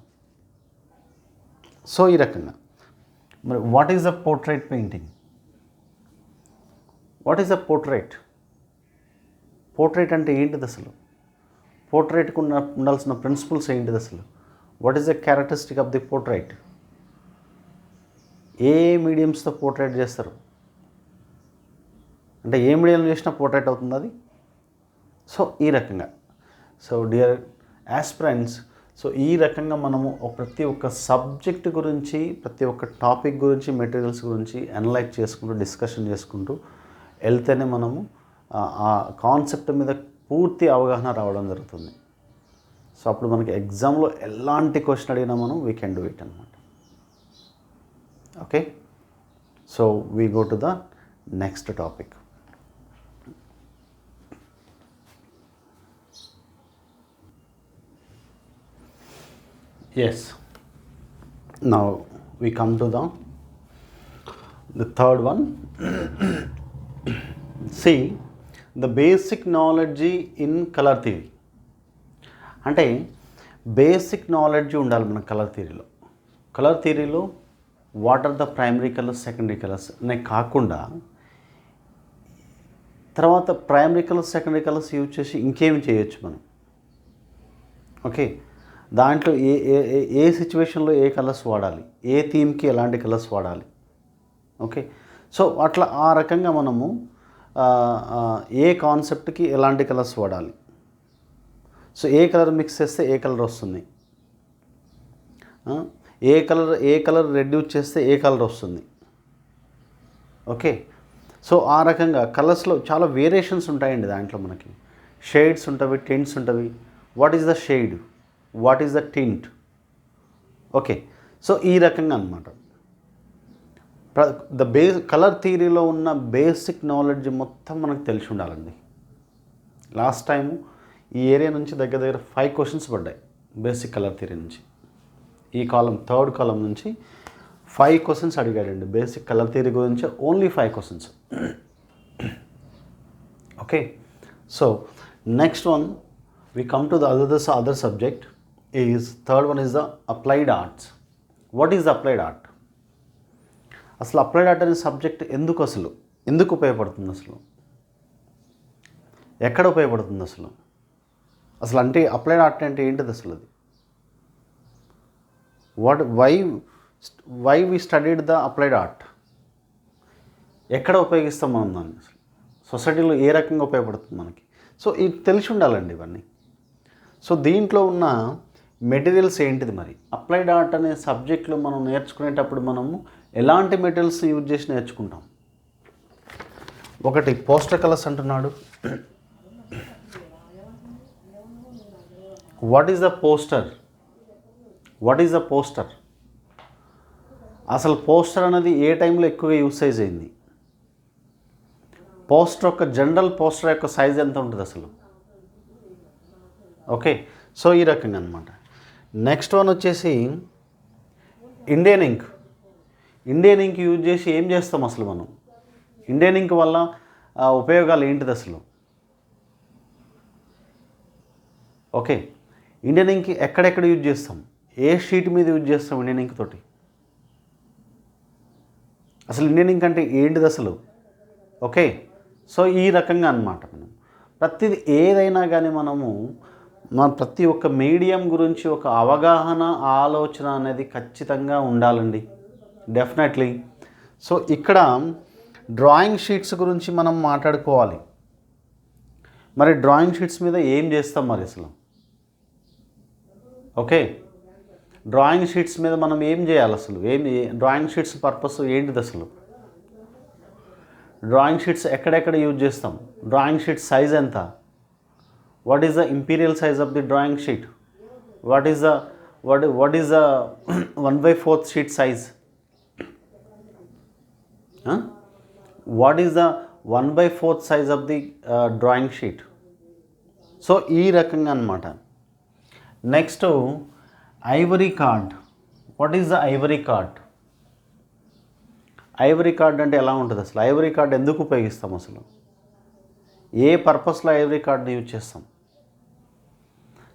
సో ఈ రకంగా మరి what is the portrait painting, what is the portrait, portrait అంటే ఏంటిది అసలు, పోర్ట్రైట్కు ఉండాల్సిన ప్రిన్సిపల్స్ ఏంటిది అసలు, what is the characteristic of the portrait, ఏ మీడియంస్తో పోర్ట్రైట్ చేస్తారు, అంటే ఏ మీడియం చేసినా పోర్ట్రైట్ అవుతుంది అది. సో ఈ రకంగా, సో డియర్ యాస్పిరెంట్స్, సో ఈ రకంగా మనము ప్రతి ఒక్క సబ్జెక్ట్ గురించి, ప్రతి ఒక్క టాపిక్ గురించి, మెటీరియల్స్ గురించి అనలైజ్ చేసుకుంటూ, డిస్కషన్ చేసుకుంటూ వెళ్తేనే మనము ఆ కాన్సెప్ట్ మీద పూర్తి అవగాహన రావడం జరుగుతుంది. సో అప్పుడు మనకి ఎగ్జామ్లో ఎలాంటి క్వశ్చన్ అడిగినా మనం వీ కెన్ డూ ఇట్ అనమాట. Okay, so we go to the next topic. Yes, now we come to the third one. See, the basic knowledge in color theory. అంటే బేసిక్ నాలెడ్జ్ ఉండాలి మన కలర్ థియరీలో. కలర్ థియరీలో what are the primary colours, secondary colours అనే కాకుండా తర్వాత primary colours, secondary colours use చేసి ఇంకేమి చేయొచ్చు మనం. ఓకే, దాంట్లో ఏ సిచ్యువేషన్లో ఏ కలర్స్ వాడాలి, ఏ థీమ్కి ఎలాంటి కలర్స్ వాడాలి. ఓకే, సో అట్లా ఆ రకంగా మనము ఏ కాన్సెప్ట్కి ఎలాంటి కలర్స్ వాడాలి, సో ఏ కలర్ మిక్స్ చేస్తే ఏ కలర్ వస్తుంది, ఏ కలర్ రెడ్యూస్ చేస్తే ఏ కలర్ వస్తుంది. ఓకే, సో ఆ రకంగా కలర్స్లో చాలా వేరియేషన్స్ ఉంటాయండి. దాంట్లో మనకి షేడ్స్ ఉంటవి, టింట్స్ ఉంటవి. What is the shade, what is the tint. Okay, so ఈ రకంగా అనమాట కలర్ థియరీలో ఉన్న బేసిక్ నాలెడ్జ్ మొత్తం మనకు తెలిసి ఉండాలండి. లాస్ట్ టైము ఈ ఏరియా నుంచి దగ్గర దగ్గర 5 క్వశ్చన్స్ పడ్డాయి బేసిక్ కలర్ థియరీ నుంచి. ఈ థర్డ్ కాలం నుంచి 5 క్వశ్చన్స్ అడిగాడండి బేసిక్ కలర్ థియరీ గురించి, only 5 questions. Okay, so next one we come to the other subject is third one is the applied arts. What is the applied art? అసలు అప్లైడ్ ఆర్ట్ అనే సబ్జెక్ట్ ఎందుకు ఉపయోగపడుతుంది, అసలు ఎక్కడ ఉపయోగపడుతుంది, అసలు అంటే అప్లైడ్ ఆర్ట్ అంటే ఏంటిది అసలు, అది why we studied the applied art, ఎక్కడ ఉపయోగిస్తాం మనం దాన్ని, అసలు సొసైటీలో ఏ రకంగా ఉపయోగపడుతుంది మనకి. సో ఇది తెలిసి ఉండాలండి ఇవన్నీ. సో దీంట్లో ఉన్న మెటీరియల్స్ ఏంటిది, మరి అప్లైడ్ ఆర్ట్ అనే సబ్జెక్ట్లో మనం నేర్చుకునేటప్పుడు మనము ఎలాంటి మెటీరియల్స్ యూజ్ చేసి నేర్చుకుంటాం. ఒకటి పోస్టర్ కలర్స్ అంటున్నాడు. What is the poster, what is the poster, అసలు పోస్టర్ అనేది ఏ టైంలో ఎక్కువగా యూసేజ్ అయింది, పోస్టర్ యొక్క జనరల్ పోస్టర్ యొక్క సైజ్ ఎంత ఉంటుంది అసలు. ఓకే, సో ఈ రకంగా అనమాట. నెక్స్ట్ వన్ వచ్చేసి ఇండియన్ ఇంక్. ఇండియన్ ఇంక్ యూజ్ చేసి ఏం చేస్తాం అసలు మనం, ఇండియన్ ఇంక్ వల్ల ఉపయోగాలు ఏంటిది అసలు. ఓకే, ఇండియన్ ఇంక్ ఎక్కడెక్కడ యూజ్ చేస్తాం, ఏ షీట్ మీద యూజ్ చేస్తాం ఇండియన్ ఇంక్ తోటి, అసలు ఇండియన్ ఇంక్ అంటే ఏంటిది అసలు. ఓకే, సో ఈ రకంగా అన్నమాట. మనం ప్రతిదీ ఏదైనా కానీ మనము ప్రతి ఒక్క మీడియం గురించి ఒక అవగాహన, ఆలోచన అనేది ఖచ్చితంగా ఉండాలండి, డెఫినెట్లీ. సో ఇక్కడ డ్రాయింగ్ షీట్స్ గురించి మనం మాట్లాడుకోవాలి. మరి డ్రాయింగ్ షీట్స్ మీద ఏం చేస్తాం మరి అసలు. ఓకే, డ్రాయింగ్ షీట్స్ మీద మనం ఏం చేయాలి అసలు, డ్రాయింగ్ షీట్స్ పర్పస్ ఏంటిది అసలు, డ్రాయింగ్ షీట్స్ ఎక్కడెక్కడ యూజ్ చేస్తాం, డ్రాయింగ్ షీట్ సైజ్ ఎంత, what is the imperial size of the drawing sheet, what is the 1/4 sheet size, what is the 1/4 size of the drawing sheet. So ఈ రకంగా అన్నమాట. Next Ivory card. What is the Ivory card? Ivory card అంటే ఎలా ఉంటుంది అసలు? ఐవరీ కార్డ్ ఎందుకు ఉపయోగిస్తాం అసలు? ఏ పర్పస్లో ఐవరీ కార్డ్ని యూజ్ చేస్తాం?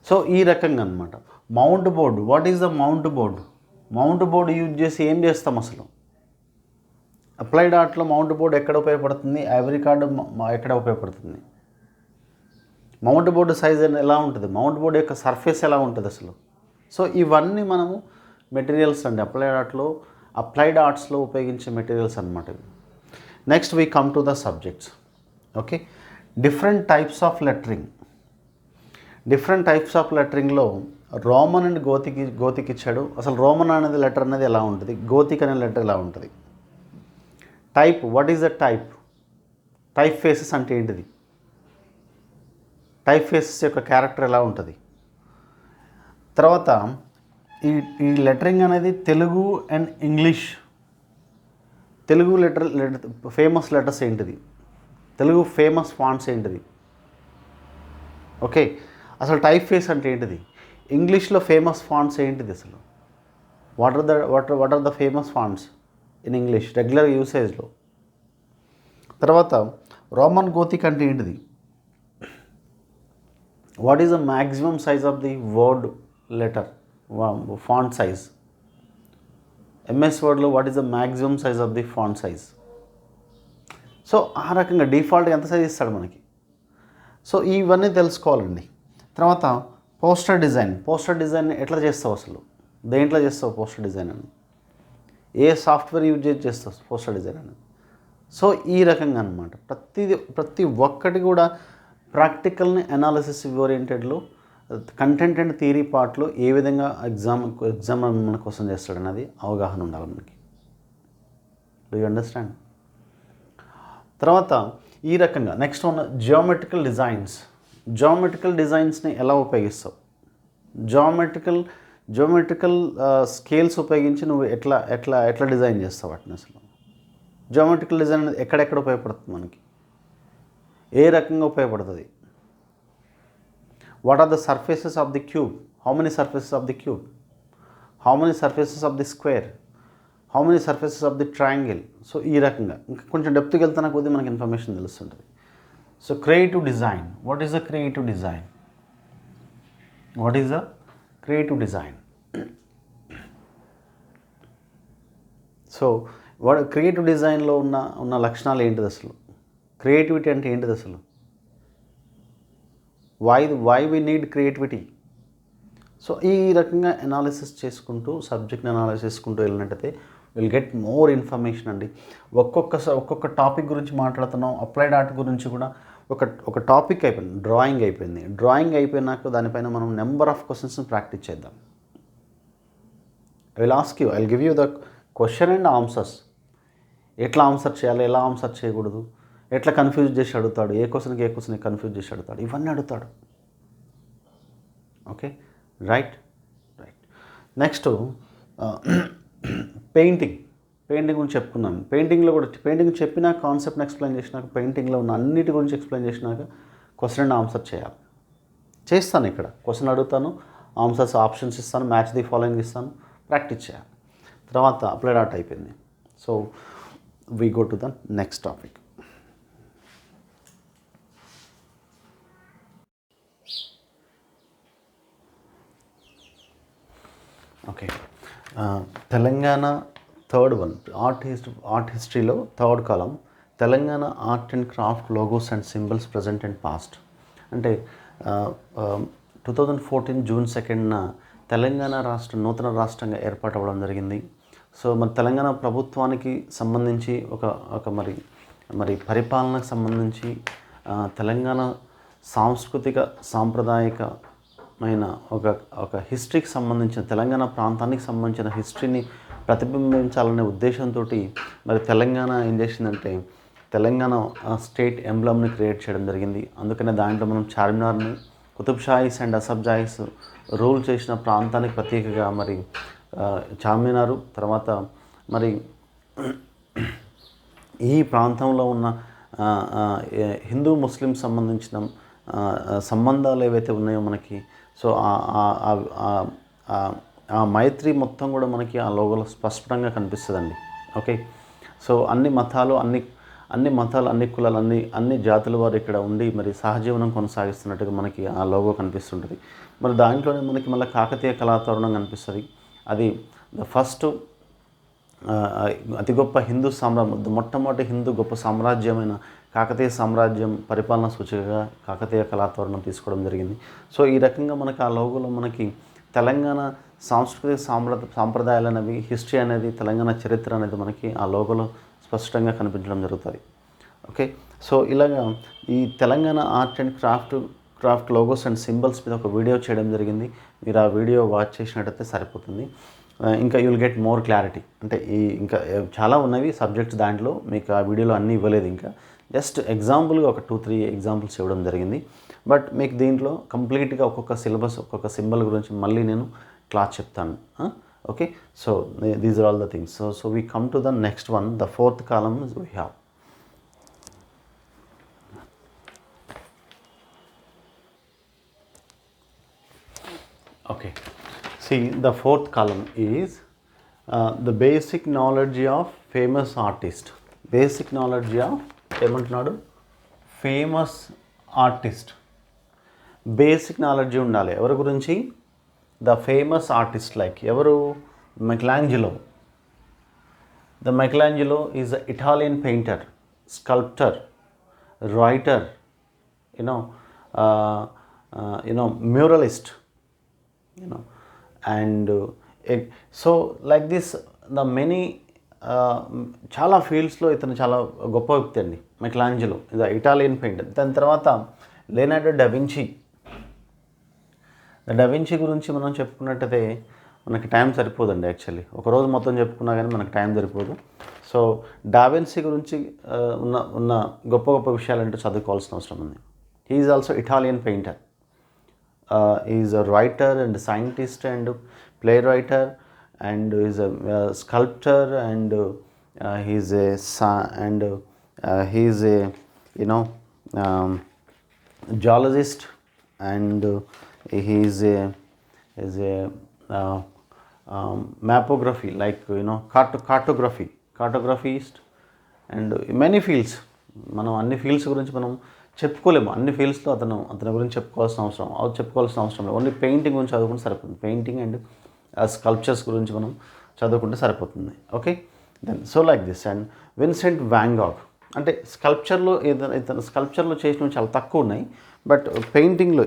సో ఈ రకంగా అనమాట. Mount board. What is the mount board? Mount board use చేసి ఏం చేస్తాం అసలు? అప్లైడ్ ఆర్ట్లో మౌంట్ బోర్డ్ ఎక్కడ ఉపయోగపడుతుంది? ఐవరీ కార్డు ఎక్కడ ఉపయోగపడుతుంది? మౌంట్ బోర్డు సైజ్ ఎలా ఉంటుంది? మౌంట్ బోర్డు యొక్క సర్ఫేస్ ఎలా ఉంటుంది అసలు? సో ఇవన్నీ మనము మెటీరియల్స్ అండి, అప్లైడ్ ఆర్ట్స్లో ఉపయోగించే మెటీరియల్స్ అనమాట ఇవి. Next we come to the subjects. Okay, different types of lettering. Different types of లెటరింగ్లో రోమన్ అండ్ గోతిక్ ఇచ్చాడు. అసలు రోమన్ అనేది లెటర్ అనేది ఎలా ఉంటుంది, గోతిక్ అనే లెటర్ ఎలా ఉంటుంది? Type. What is the type? Type faces అంటే ఏంటిది? టైప్ ఫేసెస్ యొక్క క్యారెక్టర్ ఎలా ఉంటుంది? తర్వాత ఈ లెటరింగ్ అనేది Telugu and English. Telugu famous letters ఏంటిది? తెలుగు ఫేమస్ ఫాంట్స్ ఏంటిది? ఓకే, అసలు టైప్ ఫేస్ అంటే ఏంటిది? ఇంగ్లీష్లో ఫేమస్ ఫాంట్స్ ఏంటిది అసలు? What are the famous fonts in English regular యూసేజ్లో? తర్వాత రోమన్ గోతిక్ అంటే ఏంటిది? What is the maximum size of the word letter font size? MS వర్డ్లో what is the maximum size of the font size? So ఆ రకంగా డిఫాల్ట్గా ఎంత సైజ్ ఇస్తాడు మనకి? సో ఇవన్నీ తెలుసుకోవాలండి. తర్వాత పోస్టర్ డిజైన్ ఎట్లా చేస్తావు అసలు? దేంట్లో చేస్తావు పోస్టర్ డిజైన్ అని? ఏ సాఫ్ట్వేర్ యూజ్ చేస్తావు పోస్టర్ డిజైన్ అని? సో ఈ రకంగా అనమాట ప్రతి ఒక్కటి కూడా ప్రాక్టికల్ని అనాలిసిస్ ఓరియంటెడ్లో కంటెంట్ అండ్ థియరీ పార్ట్లో ఏ విధంగా ఎగ్జామ్ మన కోసం చేస్తాడన్నది అవగాహన ఉండాలి మనకి. Do you understand? తర్వాత ఈ రకంగా నెక్స్ట్ ఉన్న జియోమెట్రికల్ డిజైన్స్ని ఎలా ఉపయోగిస్తావు? జియోమెట్రికల్ స్కేల్స్ ఉపయోగించి నువ్వు ఎట్లా డిజైన్ చేస్తావు వాటిని అసలు? జియోమెట్రికల్ డిజైన్ అనేది ఎక్కడెక్కడ ఉపయోగపడుతుంది మనకి? ఏ రకంగా ఉపయోగపడుతుంది? What are the surfaces of the cube? How many surfaces of the cube? How many surfaces of the square? How many surfaces of the triangle? So ఈ రకంగా ఇంకా కొంచెం డెప్త్కి వెళ్తున్నా కొద్దీ మనకి ఇన్ఫర్మేషన్ తెలుస్తుంటుంది. So creative design. What is the creative design? So క్రియేటివ్ డిజైన్లో ఉన్న లక్షణాలు ఏంటిది అసలు? క్రియేటివిటీ అంటే ఏంటిది అసలు? Why we need creativity? So ఈ రకంగా సబ్జెక్ట్ని అనాలిసిస్ చేసుకుంటూ వెళ్ళినట్టయితే విల్ గెట్ మోర్ ఇన్ఫర్మేషన్ అండి. ఒక్కొక్క టాపిక్ గురించి మాట్లాడుతున్నాం. అప్లైడ్ ఆర్ట్ గురించి కూడా ఒక టాపిక్ అయిపోయింది, డ్రాయింగ్ అయిపోయినాక దానిపైన మనం నెంబర్ ఆఫ్ క్వశ్చన్స్ని ప్రాక్టీస్ చేద్దాం. I will give you the question and answers. ఎట్లా ఆన్సర్ చేయాలి, ఎలా ఆన్సర్ చేయకూడదు, ఎట్లా కన్ఫ్యూజ్ చేసి అడుగుతాడు, ఏ క్వశ్చన్ కన్ఫ్యూజ్ చేసి అడుగుతాడు, ఇవన్నీ అడుగుతాడు. Okay, right. నెక్స్ట్ పెయింటింగ్ గురించి చెప్పుకున్నాను. పెయింటింగ్ చెప్పిన కాన్సెప్ట్ని ఎక్స్ప్లెయిన్ చేసినాక, పెయింటింగ్లో ఉన్న అన్నిటి గురించి ఎక్స్ప్లెయిన్ చేసినాక క్వశ్చన్ అండ్ ఆన్సర్ చేస్తాను. ఇక్కడ క్వశ్చన్ అడుగుతాను, ఆన్సర్స్ ఆప్షన్స్ ఇస్తాను, మ్యాచ్ ది ఫాలోయింగ్ ఇస్తాను, ప్రాక్టీస్ చేయాలి. తర్వాత అప్లైడ్ ఆర్ట్ అయిపోయింది. So we go to the next topic. Okay, Telangana third one, art హిస్టరీలో థర్డ్ కాలం, Telangana art and craft logos and symbols present and past. అంటే 2014 జూన్ 2న తెలంగాణ నూతన రాష్ట్రంగా ఏర్పాటు అవ్వడం జరిగింది. సో మన తెలంగాణ ప్రభుత్వానికి సంబంధించి ఒక మరి పరిపాలనకు సంబంధించి తెలంగాణ సాంస్కృతిక సాంప్రదాయకమైన ఒక హిస్టరీకి సంబంధించిన, తెలంగాణ ప్రాంతానికి సంబంధించిన హిస్టరీని ప్రతిబింబించాలనే ఉద్దేశంతో మరి తెలంగాణ ఏం చేసిందంటే తెలంగాణ స్టేట్ ఎంబ్లమ్ని క్రియేట్ చేయడం జరిగింది. అందుకనే దాంట్లో మనం చార్మినార్ని, కుతుబ్ షాహీస్ అండ్ అసఫ్ జాహీస్ రూల్ చేసిన ప్రాంతానికి ప్రత్యేకగా మరి చార్మినారు, తర్వాత మరి ఈ ప్రాంతంలో ఉన్న హిందూ ముస్లిం సంబంధించిన సంబంధాలు ఏవైతే ఉన్నాయో మనకి, సో ఆ మైత్రి మొత్తం కూడా మనకి ఆ లోగోలో స్పష్టంగా కనిపిస్తుందండి. ఓకే, సో అన్ని మతాలు అన్ని కులాలు అన్ని జాతుల వారు ఇక్కడ ఉండి మరి సహజీవనం కొనసాగిస్తున్నట్టుగా మనకి ఆ లోగో కనిపిస్తుంటుంది. మరి దాంట్లోనే మనకి మళ్ళీ కాకతీయ కళాతోరణం కనిపిస్తుంది. అది ద ఫస్ట్ అతి గొప్ప హిందూ మొట్టమొదటి హిందూ గొప్ప సామ్రాజ్యమైన కాకతీయ సామ్రాజ్యం పరిపాలన సూచికగా కాకతీయ కళాతోరణం తీసుకోవడం జరిగింది. సో ఈ రకంగా మనకి ఆ లోగోలో మనకి తెలంగాణ సాంస్కృతిక సాంప్రదాయాలు అనేవి, హిస్టరీ అనేది, తెలంగాణ చరిత్ర అనేది మనకి ఆ లోగోలో స్పష్టంగా కనిపించడం జరుగుతుంది. ఓకే, సో ఇలాగా ఈ Telangana art and craft logos and symbols మీద ఒక వీడియో చేయడం జరిగింది. మీరు ఆ వీడియో వాచ్ చేసినట్టయితే సరిపోతుంది. ఇంకా you will get more clarity. అంటే ఇంకా చాలా ఉన్నవి సబ్జెక్ట్స్, దాంట్లో మీకు ఆ వీడియోలో అన్నీ ఇవ్వలేదు. ఇంకా జస్ట్ ఎగ్జాంపుల్గా ఒక 2-3 ఎగ్జాంపుల్స్ ఇవ్వడం జరిగింది. బట్ మీకు దీంట్లో కంప్లీట్గా ఒక్కొక్క సిలబస్, ఒక్కొక్క సింబల్ గురించి మళ్ళీ నేను క్లాస్ చెప్తాను. Okay, so these are all the things. So we come to the next one, the 4th column we have. Okay, see, the 4th column is the basic knowledge of famous artist. Basic knowledge of ఏమంటున్నాడు, ఫేమస్ ఆర్టిస్ట్. బేసిక్ నాలెడ్జ్ ఉండాలి ఎవరి గురించి, ద ఫేమస్ ఆర్టిస్ట్. లైక్ ఎవరు, Michelangelo. The Michelangelo is a Italian painter, sculptor, writer, muralist, and so like this the many చాలా ఫీల్డ్స్లో ఇతను చాలా గొప్ప వ్యక్తి అండి మైకలాంజెలో, ఇది ఇటాలియన్ పెయింటర్. దాని తర్వాత లెనార్డో డావించి. డావించి గురించి మనం చెప్పుకున్నట్టయితే మనకి టైం సరిపోదండి. యాక్చువల్లీ ఒకరోజు మొత్తం చెప్పుకున్నా కానీ మనకు టైం సరిపోదు. సో డావిన్సీ గురించి ఉన్న గొప్ప గొప్ప విషయాలంటూ చదువుకోవాల్సిన అవసరం ఉంది. He is also Italian painter. He is a writer and scientist and playwright, and is a sculptor, and he is a geologist, and he is a mapography, like cartographist, and many fields. మనం అన్ని ఫీల్డ్స్ గురించి మనం చెప్పుకోలేము. అన్ని ఫీల్డ్స్లో అతని గురించి చెప్పుకోవాల్సిన అవసరం లేదు. ఓన్లీ పెయింటింగ్ గురించి చదువుకుంటే సరిపోతుంది. పెయింటింగ్ అండ్ స్కల్ప్చర్స్ గురించి మనం చదువుకుంటే సరిపోతుంది. Okay, then so like this. And Vincent van Gogh అంటే స్కల్ప్చర్లో చేసినవి చాలా తక్కువ ఉన్నాయి, బట్ పెయింటింగ్లో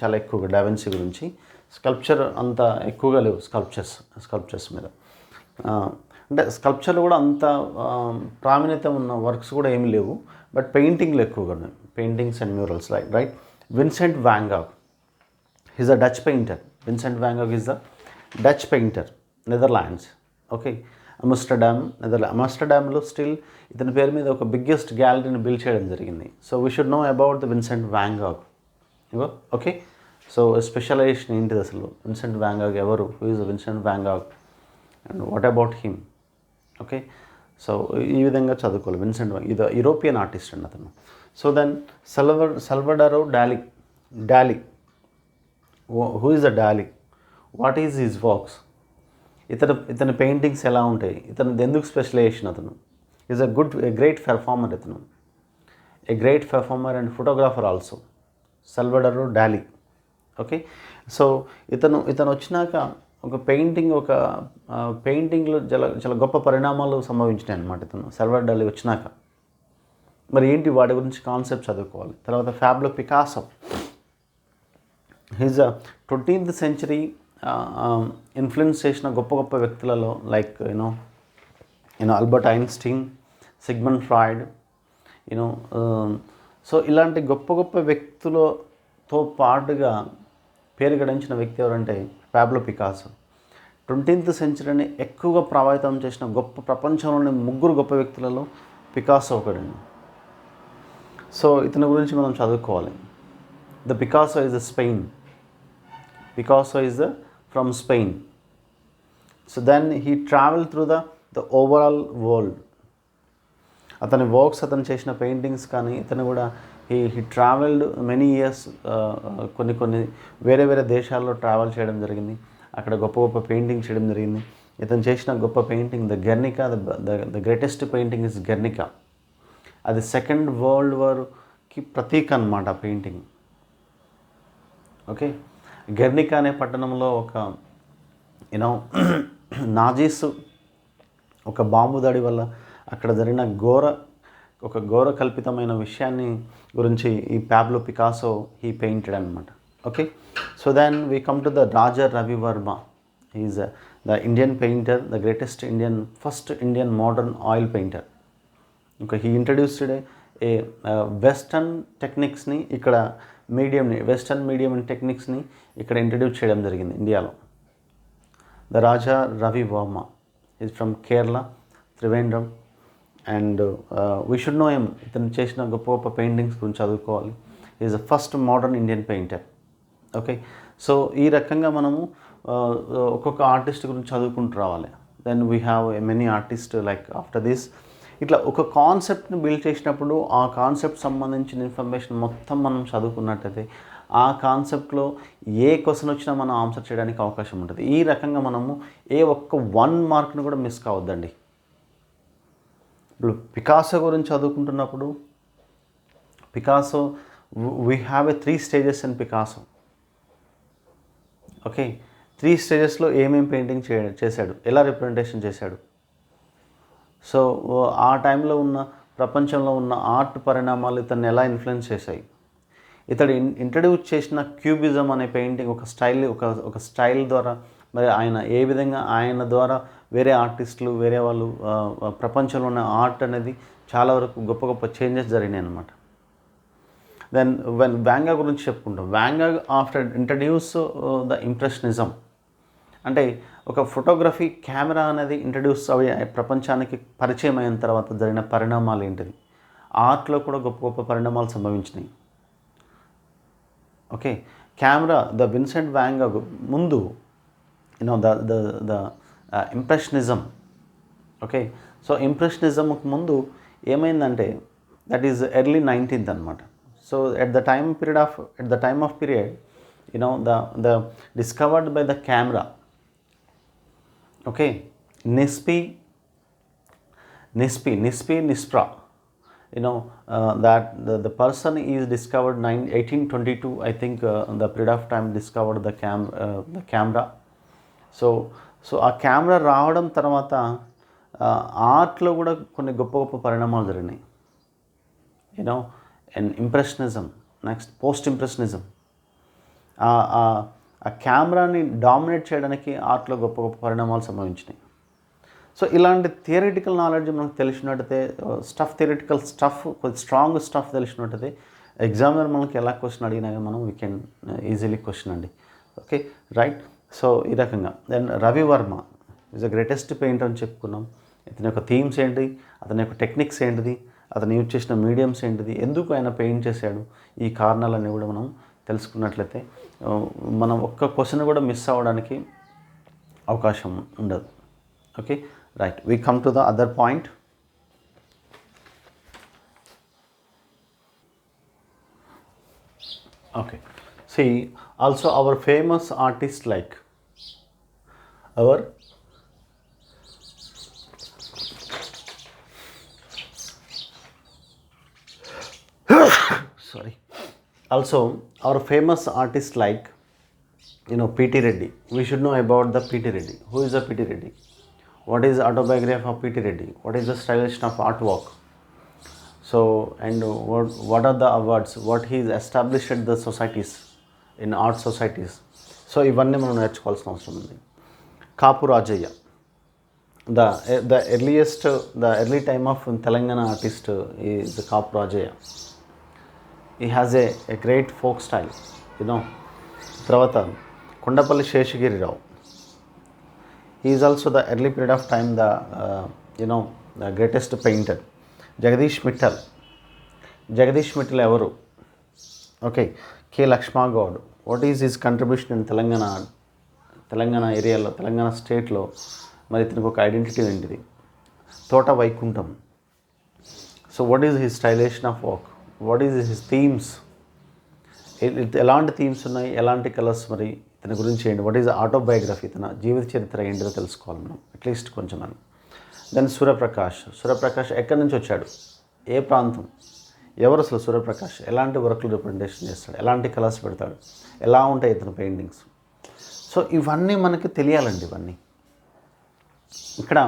చాలా ఎక్కువగా డావిన్సీ గురించి. స్కల్ప్చర్ అంత ఎక్కువగా లేవు స్కల్ప్చర్స్ మీద. అంటే స్కల్ప్చర్లో కూడా అంత ప్రావీణ్యత ఉన్న వర్క్స్ కూడా ఏమీ లేవు, బట్ పెయింటింగ్లో ఎక్కువగా ఉన్నాయి. Paintings and murals, right. Vincent van Gogh is a Dutch painter. Vincent van Gogh is the Dutch painter, Netherlands. Okay, అమ్స్టర్డామ్లో స్టిల్ ఇతని పేరు మీద ఒక బిగ్గెస్ట్ గ్యాలరీని బిల్డ్ చేయడం జరిగింది. So we should know about the Vincent van Gogh. Okay, so specialization ఏంటిది అసలు, విన్సెంట్ వ్యాన్ గాగ్ ఎవరు, who is Vincent van Gogh and what about him. Okay, so ఈ విధంగా చదువుకోవాలి. విన్సెంట్ వ్యాన్ ఇది యూరోపియన్ ఆర్టిస్ట్ అండి అతను. So then Salvador Dali. Who is a Dali, what is his works, ఇతని పెయింటింగ్స్ ఎలా ఉంటాయి, ఇతను ఎందుకు స్పెషలైజేషన్. అతను ఈజ్ ఎ గ్రేట్ పెర్ఫార్మర్. ఇతను a great performer and photographer also, Salvador Dali. Okay, so ఇతను వచ్చినాక ఒక పెయింటింగ్లో చాలా గొప్ప పరిణామాలు సంభవించినాయి అన్నమాట ఇతను సల్వడారో డాలీ వచ్చినాక. మరి ఏంటి వాటి గురించి కాన్సెప్ట్ చదువుకోవాలి. తర్వాత Pablo Picasso. He's 20th century influence చేసిన గొప్ప వ్యక్తులలో like Albert Einstein, Sigmund Freud, so ఇలాంటి గొప్ప వ్యక్తులతో పాటుగా పేరు గడించిన వ్యక్తి ఎవరంటే పాబ్లో పికాసో. 20th centuryని ఎక్కువగా ప్రభావితం చేసిన ప్రపంచంలోని 3 గొప్ప వ్యక్తులలో పికాసో ఒకడండి. సో ఇతని గురించి మనం చదువుకోవాలి. The Picasso is Spain. Picasso is from Spain. So then he traveled through the overall world. అతని వర్క్స్, అతను చేసిన పెయింటింగ్స్ కానీ ఇతను కూడా he traveled many years, కొన్ని వేరే దేశాల్లో ట్రావెల్ చేయడం జరిగింది. అక్కడ గొప్ప గొప్ప పెయింటింగ్ చేయడం జరిగింది. ఇతను చేసిన గొప్ప painting the Guernica, the greatest painting is Guernica. అది సెకండ్ వరల్డ్ వార్కి ప్రతీక అన్నమాట ఆ పెయింటింగ్. ఓకే, గెర్నికా అనే పట్టణంలో ఒక నాజీస్ ఒక బాంబు దాడి వల్ల అక్కడ జరిగిన ఘోర కల్పితమైన విషయాన్ని గురించి ఈ ప్యాబ్లో పికాసో హీ పెయింటెడ్ అనమాట. Okay, so then we come to the Raja Ravi Varma. Is the Indian painter, the greatest first Indian modern oil painter. ఇంకా హీ ఇంట్రడ్యూస్డ్ ఏ వెస్టర్న్ టెక్నిక్స్ని ఇక్కడ వెస్టర్న్ మీడియం టెక్నిక్స్ని ఇక్కడ ఇంట్రడ్యూస్ చేయడం జరిగింది ఇండియాలో. The Raja Ravi Varma is from Kerala, Trivandrum. And we should know him. ఇతను చేసిన గొప్ప గొప్ప పెయింటింగ్స్ గురించి చదువుకోవాలి. Is the first modern Indian painter. Okay, so ఈ రకంగా మనము ఒక్కొక్క ఆర్టిస్ట్ గురించి చదువుకుంటూ రావాలి. Then we have many artist like after this. ఇట్లా ఒక కాన్సెప్ట్ని బిల్డ్ చేసినప్పుడు ఆ కాన్సెప్ట్ సంబంధించిన ఇన్ఫర్మేషన్ మొత్తం మనం చదువుకున్నట్టయితే ఆ కాన్సెప్ట్లో ఏ క్వశ్చన్ వచ్చినా మనం ఆన్సర్ చేయడానికి అవకాశం ఉంటుంది. ఈ రకంగా మనము ఒక్క 1 మార్క్ని కూడా మిస్ కావద్దండి. ఇప్పుడు పికాసో గురించి చదువుకుంటున్నప్పుడు Picasso we have 3 stages in Picasso. Okay, 3 స్టేజెస్లో ఏమేమి పెయింటింగ్ చేశాడు, ఎలా రిప్రజెంటేషన్ చేశాడు. సో ఆ టైంలో ఉన్న ప్రపంచంలో ఉన్న ఆర్ట్ పరిణామాలు ఇతన్ని ఎలా ఇన్ఫ్లుయెన్స్ చేశాయి. ఇతడు ఇంట్రడ్యూస్ చేసిన క్యూబిజం అనే పెయింటింగ్ ఒక స్టైల్ ద్వారా మరి ఆయన ఏ విధంగా ఆయన ద్వారా వేరే ఆర్టిస్టులు వేరే వాళ్ళు ప్రపంచంలో ఉన్న ఆర్ట్ అనేది చాలా వరకు గొప్ప గొప్ప చేంజెస్ జరిగినాయి అన్నమాట. దెన్ వ్యాంగా గురించి చెప్పుకుంటాం. వ్యాంగా ఆఫ్టర్ ఇంట్రడ్యూస్ ద ఇంప్రెషనిజం, అంటే ఒక ఫోటోగ్రఫీ కెమెరా అనేది ఇంట్రడ్యూస్ ప్రపంచానికి పరిచయం అయిన తర్వాత జరిగిన పరిణామాలు ఏంటిది. ఆర్ట్లో కూడా గొప్ప గొప్ప పరిణామాలు సంభవించినాయి. ఓకే, కెమెరా ద విన్సెంట్ వ్యాంగా ముందు ద ఇంప్రెషనిజం. ఓకే, సో ఇంప్రెషనిజంకి ముందు ఏమైందంటే దట్ ఈజ్ ఎర్లీ 19th అనమాట. So at the time of period the discovered by the camera. Okay, Nispra, that the person is discovered 1822, I think, the period of time discovered the camera. So ఆ కెమెరా రావడం తర్వాత ఆర్ట్లో కూడా కొన్ని గొప్ప గొప్ప పరిణామాలు జరిగినాయి. And impressionism, next post impressionism. ఆ కెమెరాని డామినేట్ చేయడానికి ఆర్ట్లో గొప్ప గొప్ప పరిణామాలు సంభవించినాయి. సో ఇలాంటి థియరిటికల్ నాలెడ్జ్ మనకు తెలిసినట్టయితే థియరిటికల్ స్టఫ్ కొంచెం స్ట్రాంగ్ స్టఫ్ తెలిసినట్టయితే ఎగ్జామినర్ మనకి ఎలా క్వశ్చన్ అడిగినా మనం వీ కెన్ ఈజీలీ క్వశ్చన్ అండి. Okay, right. సో ఈ రకంగా then Ravi Varma is the greatest painter అని చెప్పుకున్నాం. ఇతని యొక్క థీమ్స్ ఏంటి, అతని యొక్క టెక్నిక్స్ ఏంటిది, అతను యూజ్ చేసిన మీడియంస్ ఏంటిది, ఎందుకు ఆయన పెయింట్ చేశాడు, ఈ కారణాలన్నీ కూడా మనం తెలుసుకున్నట్లయితే మనం ఒక్క క్వశ్చన్ కూడా మిస్ అవ్వడానికి అవకాశం ఉండదు. Okay, right. We come to the other point. Okay, see, also our famous artists like our sorry, also our famous artists like P.T. Reddy. We should know about the P.T. Reddy. Who is the P.T. Reddy? What is the autobiography of P.T. Reddy? What is the stylization of artwork? So, and what are the awards, what he established at the societies, in art societies. So ఇవన్నీ మనం నేర్చుకోవాల్సిన అవసరం ఉంది. కాపు Rajaiah, the early time of Telangana artist is Kapu Rajaiah. He has a great folk style, తర్వాత Kondapalli Seshagiri Rao. He is also the early period of time the greatest painter. Jagdish Mittal ఎవరు? Okay, K Laxma Goud. What is his contribution in Telangana ఏరియాలో, తెలంగాణ స్టేట్లో మరి ఇతనికి ఒక ఐడెంటిటీ ఏంటిది? Thota Vaikuntham. So what is his stylisation of work, what is his themes, ఎలాంటి థీమ్స్ ఉన్నాయి, ఎలాంటి కలర్స్, మరి తన గురించి ఏంటి, వాట్ ఈజ్ ఆటోబయోగ్రఫీ, తన జీవిత చరిత్ర ఏంటిదో తెలుసుకోవాలి మనం అట్లీస్ట్ కొంచెం అని. దెన్ సూర్యప్రకాష్ ఎక్కడి నుంచి వచ్చాడు, ఏ ప్రాంతం, ఎవరు అసలు సూర్యప్రకాష్, ఎలాంటి వర్క్లు రిప్రజెంటేషన్ చేస్తాడు, ఎలాంటి కలర్స్ పెడతాడు, ఎలా ఉంటాయి ఇతను పెయింటింగ్స్. సో ఇవన్నీ మనకి తెలియాలండి. ఇవన్నీ ఇక్కడ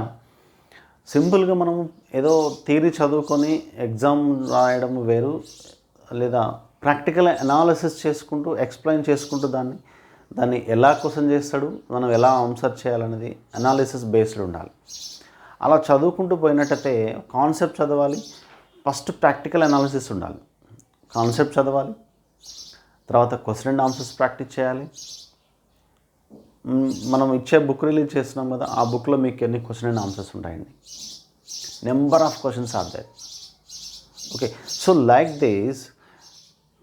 సింపుల్గా మనం ఏదో థియరీ చదువుకొని ఎగ్జామ్ రాయడం వేరు, లేదా ప్రాక్టికల్ అనాలిసిస్ చేసుకుంటూ ఎక్స్ప్లెయిన్ చేసుకుంటూ దాన్ని ఎలా క్వశ్చన్ చేస్తాడు, మనం ఎలా ఆన్సర్ చేయాలనేది అనాలిసిస్ బేస్డ్ ఉండాలి. అలా చదువుకుంటూ పోయినట్టయితే కాన్సెప్ట్ చదవాలి, ఫస్ట్ ప్రాక్టికల్ అనాలిసిస్ ఉండాలి. కాన్సెప్ట్ చదవాలి, తర్వాత క్వశ్చన్ అండ్ ఆన్సర్స్ ప్రాక్టీస్ చేయాలి. మనం ఇచ్చే బుక్ రిలీజ్ చేస్తున్నాం కదా, ఆ బుక్లో మీకు ఎన్ని క్వశ్చన్ అండ్ ఆన్సర్స్ ఉంటాయండి, number of questions are there. Okay, so like this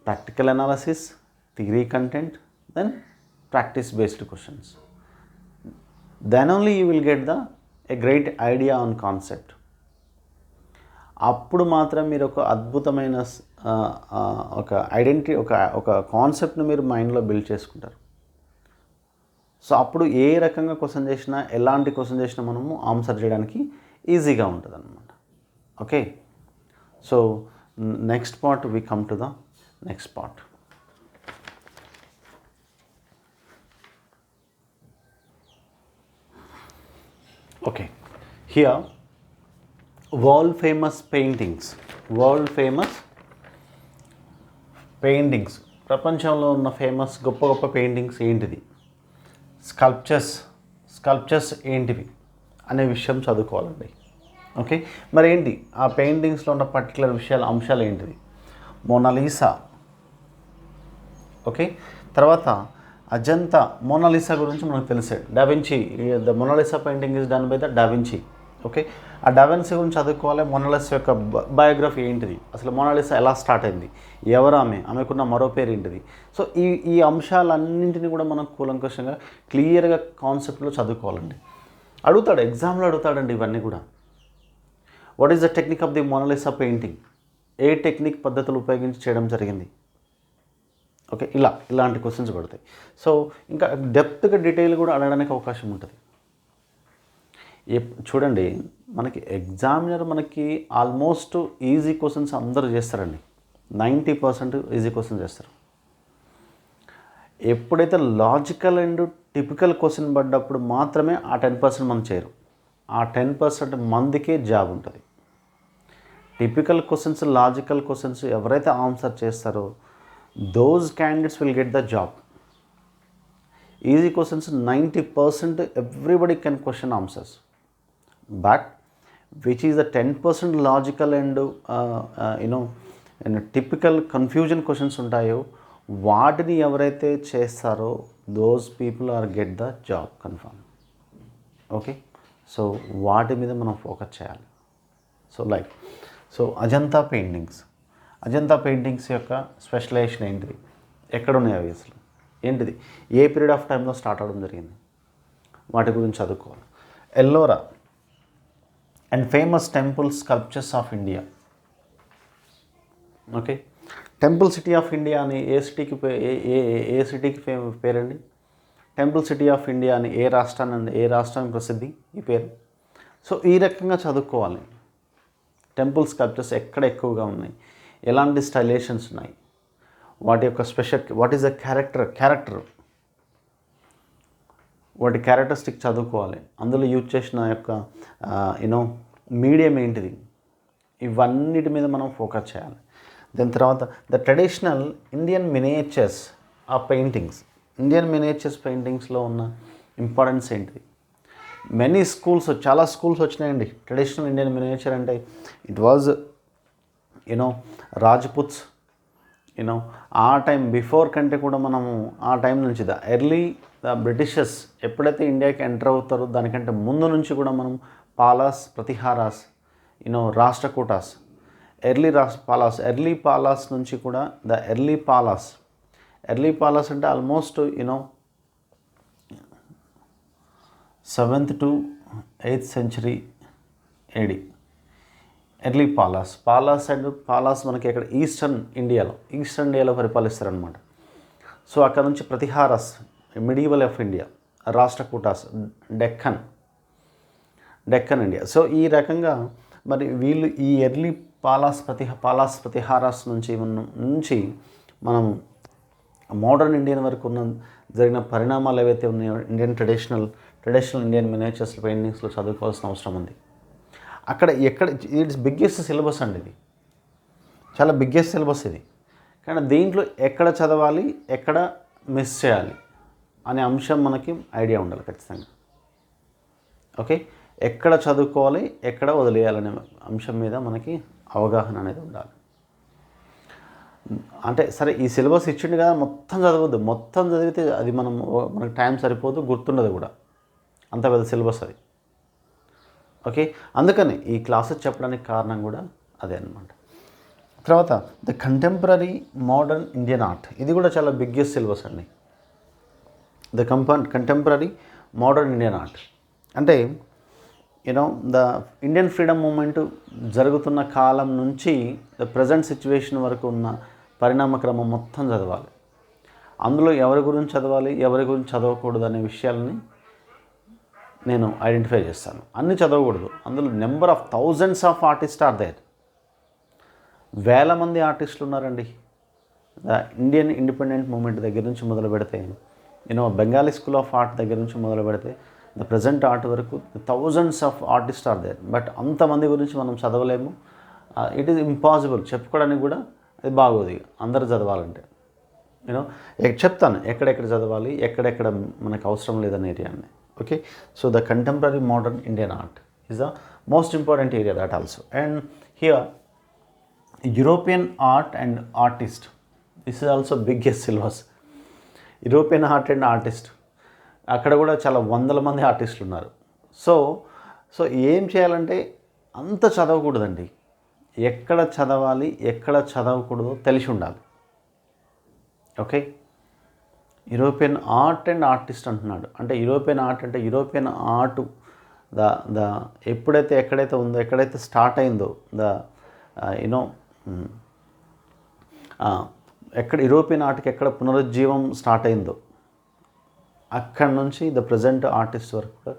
practical analysis, theory content, then practice based questions, then only you will get a great idea on concept. అప్పుడు మాత్రం మీరు ఒక అద్భుతమైన ఒక ఐడెంటిటీ, ఒక కాన్సెప్ట్ని మీరు మైండ్లో బిల్డ్ చేసుకుంటారు. సో అప్పుడు ఏ రకంగా క్వశ్చన్ చేసినా, ఎలాంటి క్వశ్చన్ చేసినా మనము ఆన్సర్ చేయడానికి ఈజీగా ఉంటుంది అన్నమాట. Okay, so next part we come to the next part. Okay, here world famous paintings, ప్రపంచంలో ఉన్న ఫేమస్ గొప్ప గొప్ప పెయింటింగ్స్ ఏంటిది, స్కల్ప్చర్స్ ఏంటివి అనే విషయం చదువుకోవాలండి. ఓకే, మరి ఏంటి ఆ పెయింటింగ్స్లో ఉన్న పర్టికులర్ అంశాలు ఏంటిది, మోనాలిసా. ఓకే, తర్వాత అజంతా. మోనాలిసా గురించి మనకు తెలిసే, da Vinci, the Mona Lisa painting is done by the da Vinci. Okay, ఆ డావిన్సీ గురించి చదువుకోవాలి. మోనాలిసా యొక్క బయోగ్రఫీ ఏంటిది, అసలు మోనాలిసా ఎలా స్టార్ట్ అయింది, ఎవరు ఆమెకున్న మరో పేరు ఏంటిది. సో ఈ అంశాలన్నింటినీ కూడా మనం కూలంకషంగా క్లియర్గా కాన్సెప్ట్లో చదువుకోవాలండి. ఎగ్జామ్లో అడుగుతాడండి ఇవన్నీ కూడా. What is the technique of the Mona Lisa painting, ఏ టెక్నిక్ పద్ధతులు ఉపయోగించి చేయడం జరిగింది. ఓకే, ఇలాంటి క్వశ్చన్స్ పడతాయి. సో ఇంకా డెప్త్గా డీటెయిల్ కూడా అడగడానికి అవకాశం ఉంటుంది. చూడండి, మనకి ఎగ్జామినర్ మనకి ఆల్మోస్ట్ ఈజీ క్వశ్చన్స్ అందరూ చేస్తారండి. 90% ఈజీ క్వశ్చన్స్ చేస్తారు. ఎప్పుడైతే లాజికల్ అండ్ టిపికల్ క్వశ్చన్ పడ్డప్పుడు మాత్రమే ఆ 10% మనం చేయరు. ఆ 10% మందికే జాబ్ ఉంటుంది. టిపికల్ క్వశ్చన్స్, లాజికల్ క్వశ్చన్స్ ఎవరైతే ఆన్సర్ చేస్తారో those candidates will get the job. Easy questions 90% everybody can question answers. But which is the 10% logical and typical confusion questions ఉంటాయో వాటిని ఎవరైతే చేస్తారో those people are get the job confirm. Okay, so వాటి మీద మనం ఫోకస్ చేయాలి. సో అజంతా పెయింటింగ్స్ యొక్క స్పెషలైజేషన్ ఏంటిది, ఎక్కడ ఉన్నాయి అవి, అసలు ఏంటిది, ఏ పీరియడ్ ఆఫ్ టైంలో స్టార్ట్ అవ్వడం జరిగింది, వాటి గురించి చదువుకోవాలి. Ellora and famous temple sculptures of India. Okay, temple city of India అని ఏ సిటీకి పేరండి, టెంపుల్ సిటీ ఆఫ్ ఇండియా అని ఏ రాష్ట్రానికి ప్రసిద్ధి ఈ పేరు. సో ఈ రకంగా చదువుకోవాలి. టెంపుల్ స్కల్ప్చర్స్ ఎక్కడ ఎక్కువగా ఉన్నాయి, ఎలాంటి స్టైలేషన్స్ ఉన్నాయి, వాటి యొక్క వాట్ ఈస్ ద క్యారెక్టర్, వాటి క్యారెక్టరిస్టిక్ చదువుకోవాలి. అందులో యూజ్ చేసిన యొక్క మీడియం ఏంటిది, ఇవన్నిటి మీద మనం ఫోకస్ చేయాలి. దాని తర్వాత the traditional Indian miniatures of paintings, Indian miniatures పెయింటింగ్స్లో ఉన్న ఇంపార్టెన్స్ ఏంటిది. చాలా స్కూల్స్ వచ్చినాయండి ట్రెడిషనల్ ఇండియన్ మినియేచర్ అంటే. ఇట్ వాజ్ రాజ్పుత్స్ ఆ టైం బిఫోర్ కంటే కూడా మనము ఆ టైం నుంచి ద బ్రిటిషర్స్ ఎప్పుడైతే ఇండియాకి ఎంటర్ అవుతారో దానికంటే ముందు నుంచి కూడా మనం పాలాస్, ప్రతిహారాస్, రాష్ట్రకూటాస్, ఎర్లీ పాలాస్ నుంచి కూడా ద ఎర్లీ పాలాస్ అంటే almost 7th to 8th century AD. Early Palas మనకి ఇక్కడ ఈస్టర్న్ ఇండియాలో పరిపాలిస్తారనమాట. సో అక్కడ నుంచి Pratiharas medieval of India, Rashtrakutas, Deccan India. So ఈ రకంగా మరి వీళ్ళు ఈ ఎర్లీ పాలాస్ ప్రతిహారాస్ నుంచి మనం మోడర్న్ ఇండియన్ వరకు జరిగిన పరిణామాలు ఏవైతే ఉన్నాయో ఇండియన్ ట్రెడిషనల్ ఇండియన్ మినియేచర్స్ పెయింటింగ్స్లో చదువుకోవాల్సిన అవసరం ఉంది. అక్కడ ఇట్స్ బిగ్గెస్ట్ సిలబస్ అండి, ఇది చాలా బిగ్గెస్ట్ సిలబస్ ఇది. కానీ దీంట్లో ఎక్కడ చదవాలి, ఎక్కడ మిస్ చేయాలి అనే అంశం మనకి ఐడియా ఉండాలి ఖచ్చితంగా. ఓకే, ఎక్కడ చదువుకోవాలి, ఎక్కడ వదిలేయాలనే అంశం మీద మనకి అవగాహన అనేది ఉండాలి. అంటే సరే ఈ సిలబస్ ఇచ్చిండు కదా మొత్తం చదవద్దు, మొత్తం చదివితే అది మనకు టైం సరిపోదు, గుర్తుండదు కూడా, అంత పెద్ద సిలబస్ అది. ఓకే, అందుకని ఈ క్లాసెస్ చెప్పడానికి కారణం కూడా అదే అనమాట. తర్వాత the contemporary modern Indian art, ఇది కూడా చాలా బిగ్గెస్ట్ సిలబస్ అండి. The contemporary modern Indian art అంటే ద ఇండియన్ ఫ్రీడమ్ మూమెంట్ జరుగుతున్న కాలం నుంచి ద ప్రజెంట్ సిచ్యువేషన్ వరకు ఉన్న పరిణామ క్రమం మొత్తం చదవాలి. అందులో ఎవరి గురించి చదవాలి, ఎవరి గురించి చదవకూడదు అనే విషయాలని నేను ఐడెంటిఫై చేస్తాను. అన్నీ చదవకూడదు, అందులో number of thousands of artist are there. వేల మంది ఆర్టిస్టులు ఉన్నారండి. ద ఇండియన్ ఇండిపెండెంట్ మూమెంట్ దగ్గర నుంచి మొదలు పెడితే బెంగాలీ స్కూల్ ఆఫ్ ఆర్ట్ దగ్గర నుంచి మొదలు పెడితే ద ప్రజెంట్ ఆర్ట్ వరకు thousands of artist are there. But అంతమంది గురించి మనం చదవలేము, ఇట్ ఈస్ ఇంపాసిబుల్. చెప్పుకోవడానికి కూడా అది బాగోదు అందరూ చదవాలంటే. చెప్తాను ఎక్కడెక్కడ చదవాలి, ఎక్కడెక్కడ మనకు అవసరం లేదనే ఏరియాని. Okay, so the contemporary modern Indian art is the most important area that also. And here European art and artist, this is also biggest syllabus. European art and artist, అక్కడ కూడా చాలా వందల మంది ఆర్టిస్టులు ఉన్నారు. సో ఏం చేయాలంటే అంత చదవకూడదండి, ఎక్కడ చదవాలి, ఎక్కడ చదవకూడదో తెలిసి ఉండాలి. Okay, European art and artist అంటున్నాడు అంటే యూరోపియన్ ఆర్ట్ అంటే యూరోపియన్ ఆర్ట్ ఎక్కడైతే ఉందో, ఎక్కడైతే స్టార్ట్ అయిందో ఎక్కడ యూరోపియన్ ఆర్ట్కి ఎక్కడ పునరుజ్జీవం స్టార్ట్ అయిందో అక్కడ నుంచి ద ప్రజెంట్ ఆర్టిస్ట్ వరకు కూడా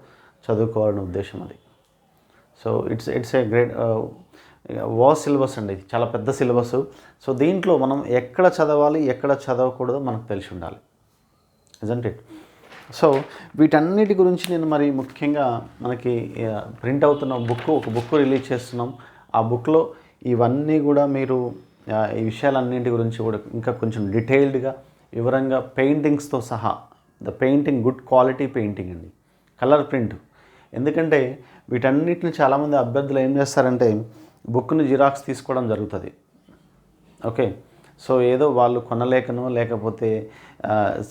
చదువుకోవాలనే ఉద్దేశం అది. So it's a great vast syllabus అండి, చాలా పెద్ద సిలబస్. సో దీంట్లో మనం ఎక్కడ చదవాలి, ఎక్కడ చదవకూడదో మనకు తెలిసి ఉండాలి, ఇజంట్ ఇట్? సో వీటన్నిటి గురించి నేను మరి ముఖ్యంగా మనకి ప్రింట్ అవుతున్న ఒక బుక్ రిలీజ్ చేస్తున్నాం. ఆ బుక్లో ఇవన్నీ కూడా మీరు ఈ విషయాలన్నింటి గురించి కూడా ఇంకా కొంచెం డీటెయిల్డ్గా వివరంగా పెయింటింగ్స్తో సహా, the painting good quality painting అండి, కలర్ ప్రింట్. ఎందుకంటే వీటన్నిటిని చాలామంది అభ్యర్థులు ఏం చేస్తారంటే బుక్ని జిరాక్స్ తీసుకోవడం జరుగుతుంది. ఓకే, సో ఏదో వాళ్ళు కొనలేకనో లేకపోతే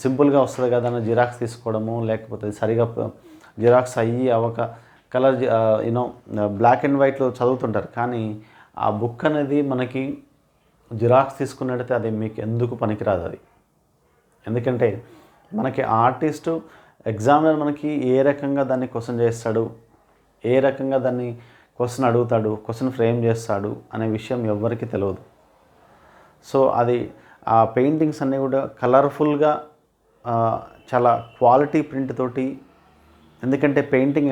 సింపుల్గా వస్తుంది కదా అని జిరాక్స్ తీసుకోవడము, లేకపోతే సరిగా జిరాక్స్ అవ్వక కలర్ బ్లాక్ అండ్ వైట్లో చదువుతుంటారు. కానీ ఆ బుక్ అనేది మనకి జిరాక్స్ తీసుకున్నట్టయితే అది మీకు ఎందుకు పనికిరాదు అది. ఎందుకంటే మనకి ఆర్టిస్టు ఎగ్జామినర్ మనకి ఏ రకంగా దాన్ని క్వశ్చన్ చేస్తాడు, ఏ రకంగా దాన్ని క్వశ్చన్ అడుగుతాడు, క్వశ్చన్ ఫ్రేమ్ చేస్తాడు అనే విషయం ఎవ్వరికీ తెలియదు. సో అది ఆ పెయింటింగ్స్ అన్నీ కూడా కలర్ఫుల్గా చాలా క్వాలిటీ ప్రింట్ తోటి, ఎందుకంటే పెయింటింగ్